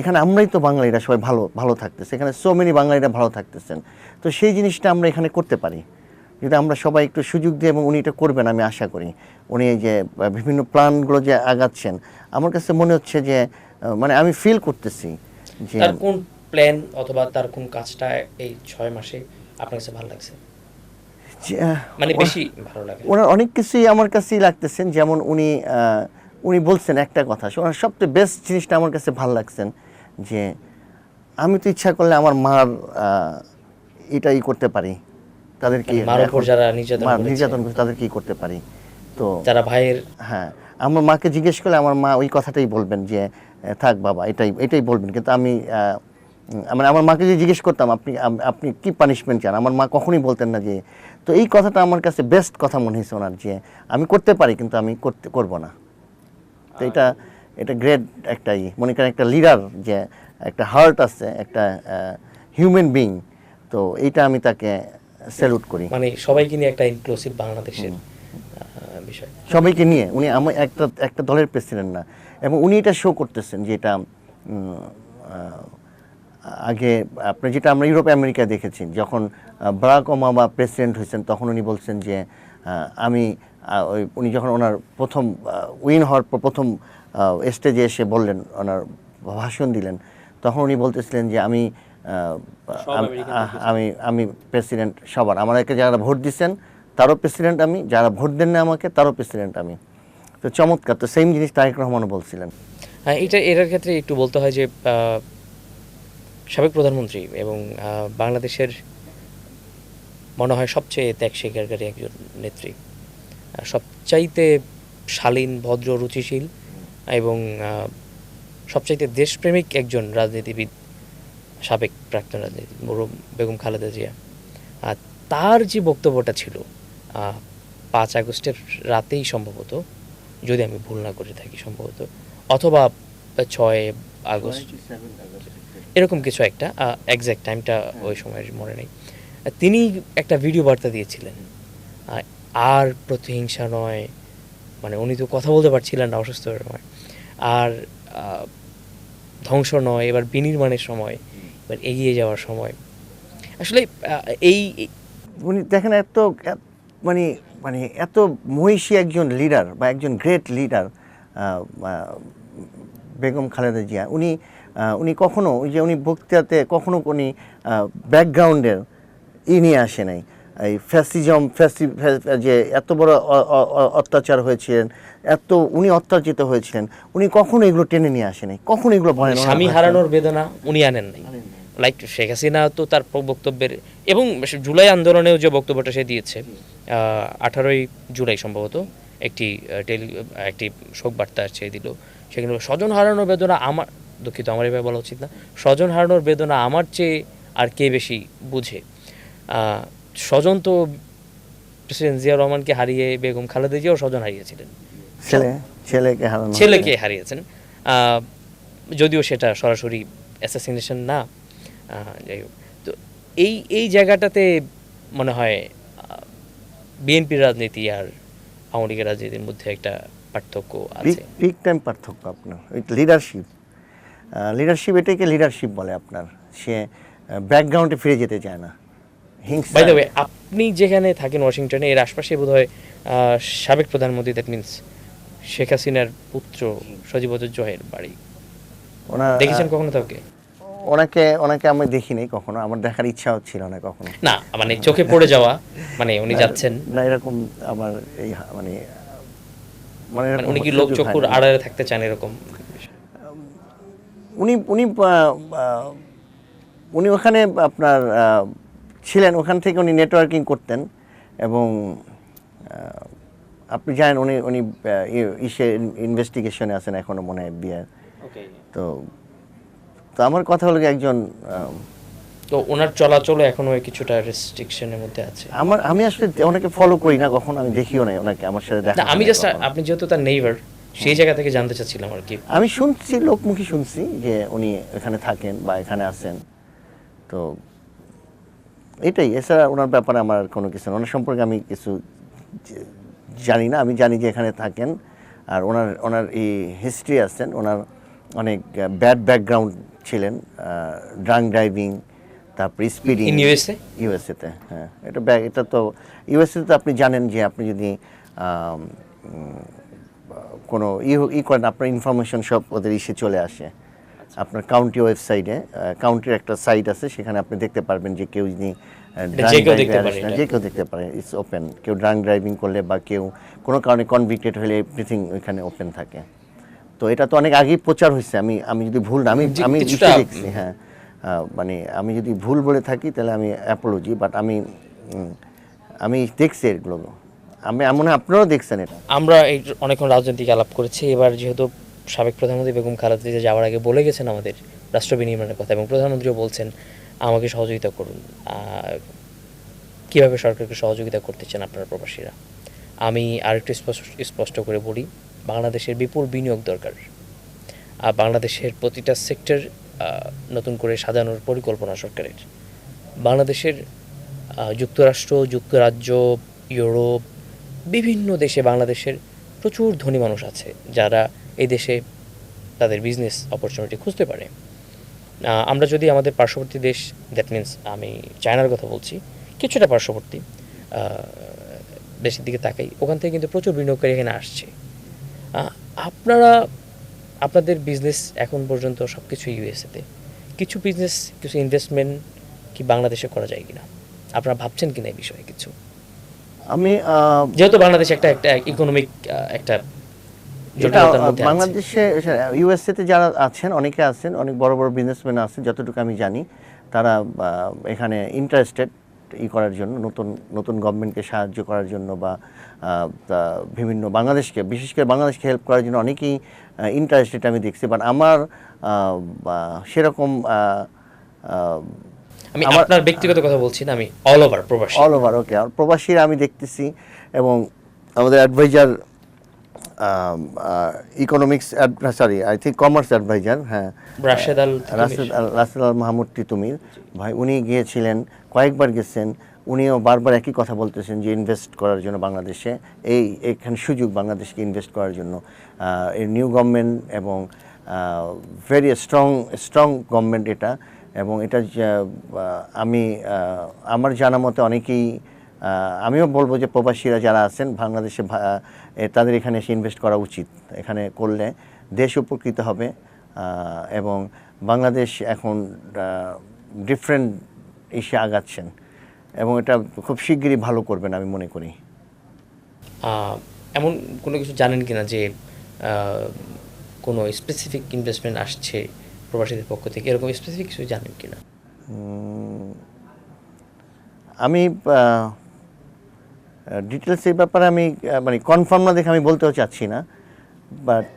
[SPEAKER 2] এখানে আমরাই তো বাঙালিরা সবাই ভালো ভালো থাকতেছে, এখানে সো মেনি বাঙালিরা ভালো থাকতেছেন। তো সেই জিনিসটা আমরা এখানে করতে পারি যদি আমরা সবাই একটু সুযোগ দিই, এবং উনি এটা করবেন আমি আশা করি। উনি এই যে বিভিন্ন প্ল্যানগুলো যে আগাচ্ছেন, আমার কাছে মনে হচ্ছে যে মানে আমি ফিল করতেছি যে
[SPEAKER 1] তার কোন প্ল্যান অথবা তার কোন কাজটা এই 6 মাসে আপনার কাছে ভালো লাগছে, মানে বেশি ভালো লাগে?
[SPEAKER 2] ওনার অনেক কিছুই আমার কাছেই লাগতেছেন। যেমন উনি বলছেন একটা কথা, ওনার সবচেয়ে বেস্ট জিনিসটা আমার কাছে ভালো লাগছেন যে আমি তো ইচ্ছা করলে আমার মার এটাই করতে পারি, তাদের কি
[SPEAKER 1] মার উপর যারা নির্যাতন
[SPEAKER 2] করছে তাদের কি করতে পারি। তো
[SPEAKER 1] যারা ভাইয়ের,
[SPEAKER 2] হ্যাঁ, আমার মাকে জিজ্ঞেস করলে আমার মা ওই কথাটাই বলবেন যে থাক বাবা, এটাই বলবেন। কিন্তু আমার মাকে যদি জিজ্ঞেস করতাম আপনি কি পানিশমেন্ট চান, আমার মা কখনোই বলতেন না যে। তো এই কথাটা আমার কাছে বেস্ট কথা মনে হয়েছে ওনার, যে আমি করতে পারি কিন্তু আমি করব না। তো এটা গ্রেট একটা মনে করেন একটা লিডার, যে একটা হার্ট আছে, একটা হিউম্যান বিং। তো এইটা আমি তাকে স্যালুট করি।
[SPEAKER 1] মানে সবাইকে নিয়ে একটা ইনক্লুসিভ বাংলাদেশের বিষয়,
[SPEAKER 2] সবাইকে নিয়ে উনি আমার একটা দলের প্রেসিডেন্ট না, এবং উনি এটা শো করতেছেন যে এটা আগে আপনি যেটা আমরা ইউরোপ আমেরিকায় দেখেছি, যখন বারাক ওবামা প্রেসিডেন্ট হয়েছেন তখন উনি বলছেন যে উনি যখন ওনার প্রথম উইন হওয়ার পর প্রথম স্টেজে এসে বললেন, ওনার ভাষণ দিলেন, তখন উনি বলতেছিলেন যে আমি প্রেসিডেন্ট সবার, আমাদেরকে যারা ভোট দিচ্ছেন তারও প্রেসিডেন্ট আমি, যারা ভোট দেন না আমাকে তারও প্রেসিডেন্ট আমি। তো চমৎকার। তো সেম জিনিস তারেক রহমানও বলছিলেন।
[SPEAKER 1] হ্যাঁ, এটার ক্ষেত্রে একটু বলতে হয় যে সাবেক প্রধানমন্ত্রী এবং বাংলাদেশের মনে হয় সবচেয়ে ত্যাগ স্বীকারকারী একজন নেত্রী, সবচাইতে শালীন, ভদ্র, রুচিশীল এবং সবচাইতে দেশপ্রেমিক একজন রাজনীতিবিদ, সাবেক প্রাক্তন রাজনীতি বেগম খালেদা জিয়া। তার যে বক্তব্যটা ছিল 5 আগস্টের রাতেই সম্ভবত, যদি আমি ভুল না করে থাকি, সম্ভবত অথবা 6 আগস্ট, এরকম কিছু একটা, এক্স্যাক্ট টাইমটা ওই সময়ের মনে নেই। তিনি একটা ভিডিও বার্তা দিয়েছিলেন, আর প্রতিহিংসা নয়, মানে উনি তো কথা বলতে পারছিলেন না অসুস্থের সময়, আর ধ্বংস নয়, এবার বিনির্মাণের সময়, এবার এগিয়ে যাওয়ার সময়। আসলে এই
[SPEAKER 2] উনি দেখেন মানে মানে এত মহিষী একজন লিডার বা একজন গ্রেট লিডার বেগম খালেদা জিয়া, উনি কখনো ওই যে উনি বক্তৃতাতে কখনো উনি ব্যাকগ্রাউন্ডের নিয়ে আসে নাই। এই ফ্যাসিজম যে এত বড় অত্যাচার হয়েছিলেন, উনি অত্যাচারিত হয়েছিলেন, উনি কখনো এগুলো টেনে নিয়ে আসে নাই, কখনো এগুলো বলেন না।
[SPEAKER 1] স্বামী হারানোর বেদনা উনি আনেন নাই। লাইক শেখ হাসিনা তো তার বক্তব্যের, এবং জুলাই আন্দোলনেও যে বক্তব্যটা সে দিয়েছে 18ই জুলাই সম্ভবত একটি শোক বার্তা সে দিল, সেখানে স্বজন হারানোর বেদনা আমার, দুঃখিত আমার এভাবে বলা উচিত না, স্বজন হারানোর বেদনা আমার চেয়ে আর কে বেশি বুঝে। স্বজন তো প্রেসিডেন্ট জিয়া রহমানকে হারিয়ে বেগম খালেদা জিয়াও স্বজন হারিয়েছিলেন, ছেলেকে হারিয়েছেন, যদিও সেটা সরাসরি অ্যাসাসিনেশন না। যাই হোক, তো এই জায়গাটাতে মনে হয় বিএনপির রাজনীতি আর আওয়ামী লীগের রাজনীতির মধ্যে একটা পার্থক্য আছে,
[SPEAKER 2] বিগ টাইম পার্থক্য। আপনার লিডারশিপ এটাকে লিডারশিপ বলে। আপনার সে ব্যাকগ্রাউন্ডে ফিরে যেতে চায় না।
[SPEAKER 1] বাই দ্য ওয়ে, আপনি যেখানে থাকেন ওয়াশিংটনে, এর আশপাশে বোধহয় সাবেক প্রধানমন্ত্রী, দ্যাট মিনস শেখ হাসিনার পুত্র সজীব জোহের বাড়ি, দেখেছেন কখনো তাকে?
[SPEAKER 2] ওনাকে আমি দেখিনি কখনো, আমার দেখার ইচ্ছাও ছিল না কখনো।
[SPEAKER 1] না মানে চোখে পড়ে যাওয়া, মানে উনি যাচ্ছেন
[SPEAKER 2] না, এরকম আমার এই মানে
[SPEAKER 1] উনি কি লোক চক্ষুর আড়ালে থাকতে চান এরকম?
[SPEAKER 2] উনি উনি উনি ওখানে আপনার ছিলেন, ওখান থেকে উনি নেটওয়ার্কিং করতেন, এবং আপনি জানেন উনি ইনভেস্টিগেশনে আছেন এখনো মনে হয় বিয়ার। তো আমার কথা হলো একজন,
[SPEAKER 1] তো ওনার চলাচলে এখনো কিছুটা রেস্ট্রিকশনের মধ্যে আছে।
[SPEAKER 2] আমি আসলে ওনাকে ফলো করি না কখনো, আমি দেখিও না ওনাকে, আমার সাথে দেখা।
[SPEAKER 1] আমি জাস্ট, আপনি যেহেতু তার নেইবার, সেই জায়গা থেকে জানতে চাচ্ছিলাম আর কি।
[SPEAKER 2] আমি শুনছি, লোকমুখে শুনছি যে উনি এখানে থাকেন বা এখানে আছেন, তো এটাই। এছাড়া ওনার ব্যাপারে আমার কোনো কিছু, ওনার সম্পর্কে আমি কিছু জানি না। আমি জানি যে এখানে থাকেন, আর ওনার এই হিস্ট্রি আছেন, ওনার অনেক ব্যাড ব্যাকগ্রাউন্ড ছিলেন, ড্রাঙ্ক ড্রাইভিং, তারপর স্পিডিং ইউএসএতে। হ্যাঁ, এটা তো ইউএসএতে তো আপনি জানেন যে আপনি যদি কোনো করেন, আপনার ইনফরমেশন সব ওদের চলে আসে আপনার কাউন্টি ওয়েবসাইটে। কাউন্টির একটা সাইট আছে, সেখানে আপনি দেখতে পারবেন যে কেউ যদি যে কেউ দেখতে পারে, ইটস ওপেন। কেউ ড্রাঙ্ক ড্রাইভিং করলে বা কেউ কোনো কারণে কনভিক্টেড হলে এভরিথিং ওইখানে ওপেন থাকে। তো এটা তো অনেক আগেই প্রচার হয়েছে। আমি যদি ভুল না, আমি দেখছি, হ্যাঁ, মানে আমি যদি ভুল বলে থাকি তাহলে আমি অ্যাপোলজি, বাট আমি দেখছি এগুলো। মনে হয় আপনারাও দেখছেন এটা।
[SPEAKER 1] আমরা অনেকক্ষণ রাজনৈতিক আলাপ করেছি, এবার যেহেতু সাবেক প্রধানমন্ত্রী বেগম খালেদা জিয়া যাওয়ার আগে বলে গেছেন আমাদের রাষ্ট্র বিনির্মাণের কথা, এবং প্রধানমন্ত্রীও বলছেন আমাকে সহযোগিতা করুন, কীভাবে সরকারকে সহযোগিতা করতে চান আপনারা প্রবাসীরা। আমি আরেকটু স্পষ্ট করে বলি, বাংলাদেশের বিপুল বিনিয়োগ দরকার, আর বাংলাদেশের প্রতিটা সেক্টর নতুন করে সাজানোর পরিকল্পনা সরকারের। বাংলাদেশের যুক্তরাষ্ট্র, যুক্তরাজ্য, ইউরোপ, বিভিন্ন দেশে বাংলাদেশের প্রচুর ধনী মানুষ আছে যারা এই দেশে তাদের বিজনেস অপরচুনিটি খুঁজতে পারে। আমরা যদি আমাদের পার্শ্ববর্তী দেশ, দ্যাট মিনস আমি চায়নার কথা বলছি, কিছুটা পার্শ্ববর্তী দেশের দিকে তাকাই, ওখান থেকে কিন্তু প্রচুর বিনিয়োগকারী এখানে আসছে। আপনারা আপনাদের বিজনেস এখন পর্যন্ত সব কিছু ইউএসএতে, কিছু বিজনেস, কিছু ইনভেস্টমেন্ট কি বাংলাদেশে করা যায় কিনা আপনারা ভাবছেন কিনা এই বিষয়ে কিছু?
[SPEAKER 2] আমি
[SPEAKER 1] যেহেতু বাংলাদেশ একটা ইকোনমিক একটা জটিলতার মধ্যে আছে,
[SPEAKER 2] বাংলাদেশে ইউএসএতে যারা আছেন, অনেকে আছেন, অনেক বড় বড় বিজনেসম্যান আছেন, যতটুকু আমি জানি, তারা এখানে ইন্টারেস্টেড করার জন্য, নতুন গভর্নমেন্টকে সাহায্য করার জন্য, বা বিভিন্ন বাংলাদেশকে, বিশেষ করে বাংলাদেশকে হেল্প করার জন্য অনেকেই ইন্টারেস্টেড আমি দেখছি। বাট আমার সেরকম
[SPEAKER 1] আমি আপনার ব্যক্তিগত কথা বলছি না, আমি অল ওভার প্রবাসী,
[SPEAKER 2] ওকে, প্রবাসীরা আমি দেখতেছি, এবং আমাদের adviser economics sorry I think commerce adviser, হ্যাঁ, রাশেদ আল মাহমুদ তিতুমির ভাই, উনি গিয়েছিলেন, কয়েকবার গেছেন। উনিও বারবার একই কথা বলতেছেন যে ইনভেস্ট করার জন্য বাংলাদেশে, এখানে সুযোগ বাংলাদেশকে ইনভেস্ট করার জন্য। এই নিউ গভর্নমেন্ট এবং ভেরি স্ট্রং গভর্নমেন্ট এটা, এবং এটা আমি আমার জানা মতে অনেকেই, আমিও বলবো যে প্রবাসীরা যারা আছেন বাংলাদেশে তাদের এখানে এসে ইনভেস্ট করা উচিত। এখানে করলে দেশ উপকৃত হবে, এবং বাংলাদেশ এখন ডিফারেন্ট ইস্যে আগাচ্ছেন, এবং এটা খুব শিগগিরই ভালো করবেন আমি মনে করি।
[SPEAKER 1] এমন কোনো কিছু জানেন কিনা যে কোনো স্পেসিফিক ইনভেস্টমেন্ট আসছে প্রবাসীদের পক্ষ থেকে, এরকম স্পেসিফিক কিছু জানেন কিনা?
[SPEAKER 2] আমি ডিটেলস এই ব্যাপারে আমি মানে কনফার্ম না দেখে আমি বলতেও চাচ্ছি না, বাট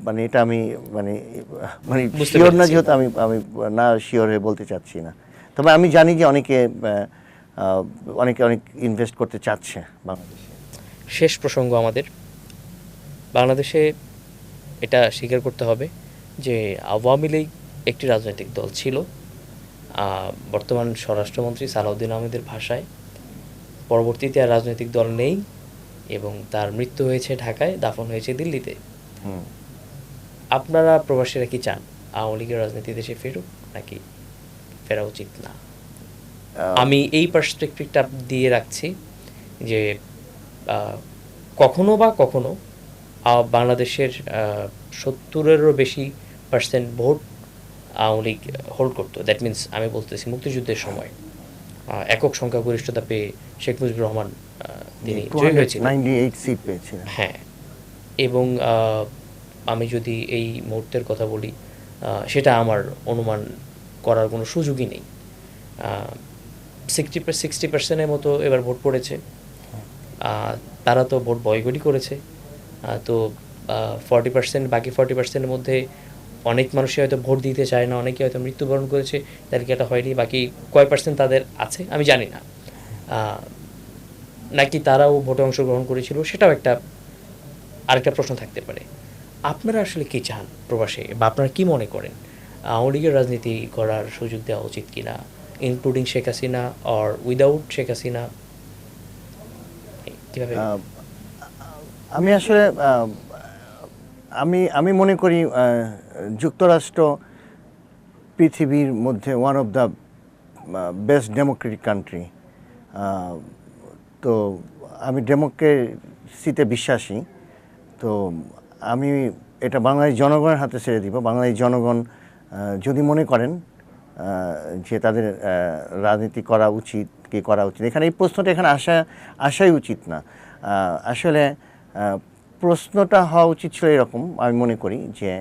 [SPEAKER 2] মানে এটা আমি মানে শিওর না, যেহেতু আমি না শিওর হয়ে বলতে চাচ্ছি না। তবে আমি জানি যে অনেকে অনেক ইনভেস্ট করতে চাচ্ছে বাংলাদেশে।
[SPEAKER 1] শেষ প্রসঙ্গ আমাদের, বাংলাদেশে এটা স্বীকার করতে হবে যে আওয়ামী লীগ একটি রাজনৈতিক দল ছিল। বর্তমান স্বরাষ্ট্রমন্ত্রী সালাউদ্দিন আহমেদের ভাষায় পরবর্তীতে আর রাজনৈতিক দল নেই, এবং তার মৃত্যু হয়েছে ঢাকায়, দাফন হয়েছে দিল্লিতে। আপনারা প্রবাসীরা কি চান আওয়ামী লীগের রাজনীতি দেশে ফেরুক, নাকি ফেরা উচিত না? আমি এই পার্সপেক্টিভটা দিয়ে রাখছি যে কখনো বাংলাদেশের 70-এরও বেশি percent vote Awami League hold করতো। দ্যাট মিনস আমি বলতেছি মুক্তিযুদ্ধের সময় একক সংখ্যাগরিষ্ঠতা পেয়ে শেখ মুজিবুর রহমান তিনি জয়ী হয়েছিলেন,
[SPEAKER 2] 98 সিট পেয়েছিলেন।
[SPEAKER 1] হ্যাঁ, এবং আমি যদি এই মুহূর্তের কথা বলি, সেটা আমার অনুমান করার কোনো সুযোগই নেই। 60% মতো এবার ভোট পড়েছে। তারা তো ভোট বয়কটই করেছে। তো 40%, বাকি 40%-এর মধ্যে অনেক মানুষই হয়তো ভোট দিতে চায় না, অনেকে হয়তো মৃত্যুবরণ করেছে, তালিকাটা হয়নি, বাকি কয় পার্সেন্ট তাদের আছে আমি জানি না। নাকি তারাও ভোটে অংশগ্রহণ করেছিল, সেটাও আরেকটা প্রশ্ন থাকতে পারে। আপনারা আসলে কী চান প্রবাসে, বা আপনারা কী মনে করেন আওয়ামী লীগের রাজনীতি করার সুযোগ দেওয়া উচিত কিনা, including Sheikh Hasina or without Sheikh Hasina? কীভাবে?
[SPEAKER 2] আমি আসলে আমি মনে করি যুক্তরাষ্ট্র পৃথিবীর মধ্যে one of the best Democratic country. তো আমি ডেমোক্রেসিতে বিশ্বাসী। তো আমি এটা বাংলাদেশ জনগণের হাতে ছেড়ে দিব। বাংলাদেশ জনগণ যদি মনে করেন যে তাদের রাজনীতি করা উচিত কি করা উচিত, এখানে এই প্রশ্নটা এখানে আসাই উচিত না। আসলে প্রশ্নটা হওয়া উচিত ছিল এরকম, আমি মনে করি যে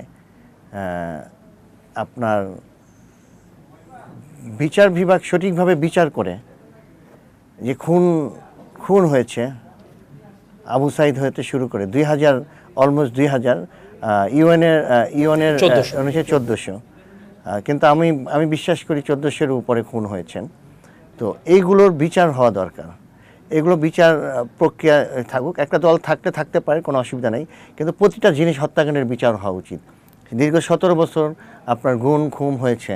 [SPEAKER 2] আপনার বিচার বিভাগ সঠিকভাবে বিচার করে যে খুন হয়েছে আবু সাইদ হতে শুরু করে অলমোস্ট 2000 ইউএনের 1400, কিন্তু আমি বিশ্বাস করি 1400-এর উপরে খুন হয়েছেন। তো এইগুলোর বিচার হওয়া দরকার। এগুলো বিচার প্রক্রিয়া থাকুক, একটা দল থাকতে পারে, কোনো অসুবিধা নেই, কিন্তু প্রতিটা জিনিস হত্যাকাণ্ডের বিচার হওয়া উচিত। দীর্ঘ 17 বছর আপনার খুন হয়েছে,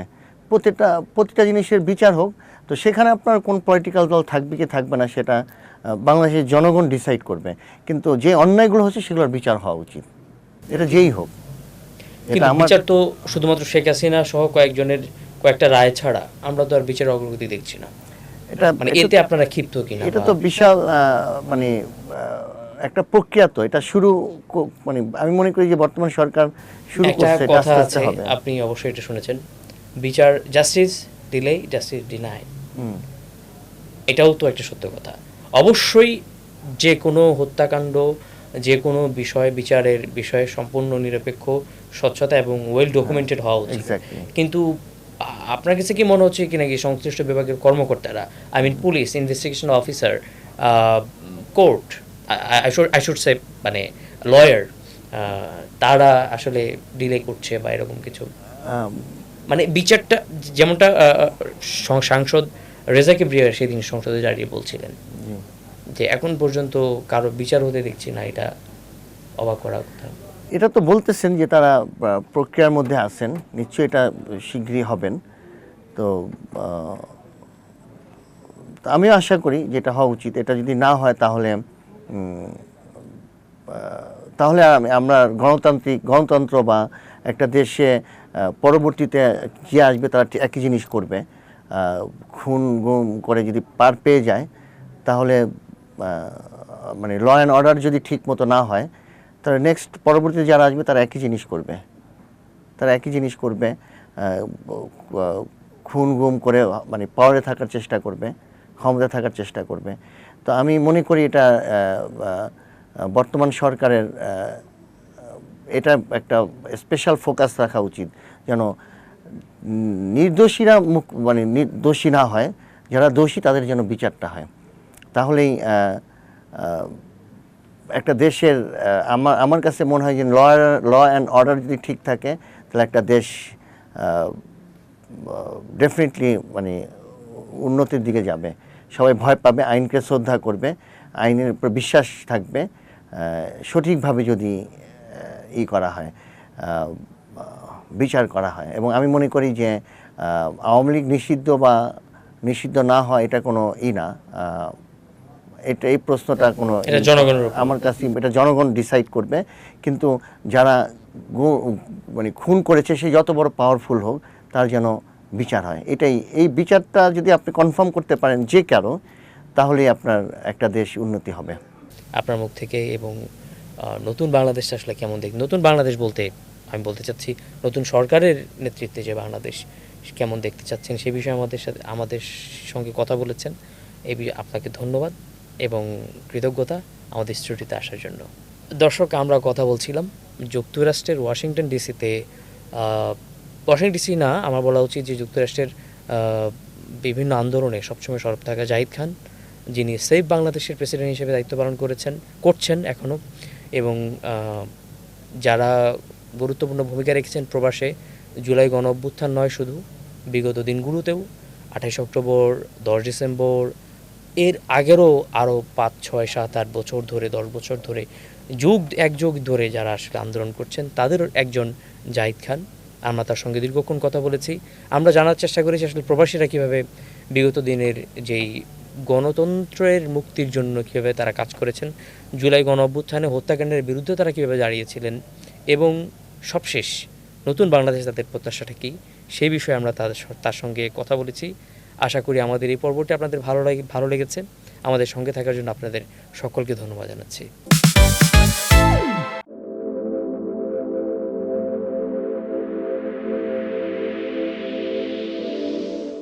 [SPEAKER 2] প্রতিটা জিনিসের বিচার হোক। তো সেখানে আপনার কোন পলিটিক্যাল দল থাকবে কি থাকবে না সেটা বাংলাদেশের জনগণ ডিসাইড করবে, কিন্তু যে অন্যায়গুলো হচ্ছে সেগুলোর বিচার হওয়া উচিত, এটা যেই হোক।
[SPEAKER 1] এটা বিচার তো শুধুমাত্র শেখ হাসিনা সহ কয়েকটা রায় ছাড়া আমরা তো আর বিচারের অগ্রগতি দেখছি না। এটা মানে এতে আপনারা ক্ষিপ্ত কিনা?
[SPEAKER 2] এটা তো বিশাল মানে একটা প্রক্রিয়া, তো এটা শুরু মানে আমি মনে করি যে বর্তমান সরকার শুরু করছে।
[SPEAKER 1] কথা আছে, আপনি অবশ্যই এটা শুনেছেন, বিচার জাস্টিস ডিলে জাস্টিস ডিনাই। এটাও তো একটা সত্য কথা। অবশ্যই যে কোনো হত্যাকাণ্ড, যে কোনো বিচারের বিষয়ে সম্পূর্ণ নিরপেক্ষ, স্বচ্ছতা এবং ওয়েল ডকুমেন্টেড হওয়া উচিত। কিন্তু আপনার কাছে কি মনে হচ্ছে কি নাকি সংশ্লিষ্ট বিভাগের কর্মকর্তারা, I mean police, investigation officer, court, I should say মানে লয়ার, তারা আসলে ডিলে করছে বা এরকম কিছু? মানে বিচারটা যেমনটা সাংসদ রেজা কিবরিয়া সেদিন সংসদে দাঁড়িয়ে বলছিলেন যে এখন পর্যন্ত কারো বিচার হতে দেখছি না, এটা অবাক করার কথা।
[SPEAKER 2] এটা তো বলতেছেন যে তারা প্রক্রিয়ার মধ্যে আছেন, নিশ্চয়ই এটা শীঘ্রই হবেন। তো আমিও আশা করি যেটা হওয়া উচিত। এটা যদি না হয় তাহলে তাহলে আমরা গণতন্ত্র বা একটা দেশে পরবর্তীতে কি আসবে তারা একই জিনিস করবে। খুন গুম করে যদি পার পেয়ে যায় তাহলে মানে ল অ্যান্ড অর্ডার যদি ঠিক মতো না হয় তাহলে নেক্সট পরবর্তীতে যারা আসবে তারা একই জিনিস করবে। খুন গুম করে মানে পাওয়ারে থাকার চেষ্টা করবে, ক্ষমতা থাকার চেষ্টা করবে। তো আমি মনে করি এটা বর্তমান সরকারের এটা একটা স্পেশাল ফোকাস রাখা উচিত, যেন নির্দোষীরা মানে দোষী না হয়, যারা দোষী তাদের যেন বিচারটা হয়। তাহলেই একটা দেশের আমার কাছে মনে হয় যে ল অ্যান্ড অর্ডার যদি ঠিক থাকে তাহলে একটা দেশ ডেফিনেটলি মানে উন্নতির দিকে যাবে। সবাই ভয় পাবে, আইনকে শ্রদ্ধা করবে, আইনের উপর বিশ্বাস থাকবে, সঠিকভাবে যদি করা হয়, বিচার করা হয়। এবং আমি মনে করি যে আওয়ামী লীগ নিষিদ্ধ না হয় এটা কোনো না, এটা এই প্রশ্নটা কোনো আমার কাছে এটা জনগণ ডিসাইড করবে। কিন্তু যারা মানে খুন করেছে সে যত বড় পাওয়ারফুল হোক তার যেন বিচার হয়। এই বিচারটা যদি আপনি কনফার্ম করতে পারেন যে কারো, তাহলেই আপনার একটা দেশ উন্নতি হবে।
[SPEAKER 1] আপনার মুখ থেকে এবং নতুন বাংলাদেশটা আসলে কেমন দেখি, নতুন বাংলাদেশ বলতে আমি বলতে চাচ্ছি নতুন সরকারের নেতৃত্বে যে বাংলাদেশ কেমন দেখতে চাচ্ছেন সে বিষয়ে আমাদের সঙ্গে কথা বলেছেন। আপনাকে ধন্যবাদ এবং কৃতজ্ঞতা আমাদের স্টুডিওতে আসার জন্য। দর্শক, আমরা কথা বলছিলাম যুক্তরাষ্ট্রের ওয়াশিংটন ডিসিতে, ওয়াশিংটন ডিসি না, আমার বলা উচিত যে যুক্তরাষ্ট্রের বিভিন্ন আন্দোলনে সবসময় সরব থাকা জাহিদ খান, যিনি সেভ বাংলাদেশের প্রেসিডেন্ট হিসেবে দায়িত্ব পালন করছেন এখনও, এবং যারা গুরুত্বপূর্ণ ভূমিকা রেখেছেন প্রবাসে। জুলাই গণ অভ্যুত্থান নয় শুধু, বিগত দিনগুলোতেও 28 অক্টোবর, 10 ডিসেম্বর, এর আগেরও আরও 5, 6, 7, 8 বছর ধরে, 10 বছর ধরে, এক যুগ ধরে যারা আসলে আন্দোলন করছেন তাদের একজন জাহিদ খান। আমরা তার সঙ্গে দীর্ঘক্ষণ কথা বলেছি। আমরা জানার চেষ্টা করেছি আসলে প্রবাসীরা কীভাবে বিগত দিনের যেই গণতন্ত্রের মুক্তির জন্য কীভাবে তারা কাজ করেছেন, জুলাই গণ অভ্যুত্থানে হত্যাকাণ্ডের বিরুদ্ধে তারা কীভাবে দাঁড়িয়েছিলেন, এবং সবশেষ নতুন বাংলাদেশ তাদের প্রত্যাশাটা কী, সেই বিষয়ে আমরা তার সঙ্গে কথা বলেছি। আশা করি আমাদের এই পর্বটি আপনাদের ভালো লেগেছে। আমাদের সঙ্গে থাকার জন্য আপনাদের সকলকে ধন্যবাদ জানাচ্ছি।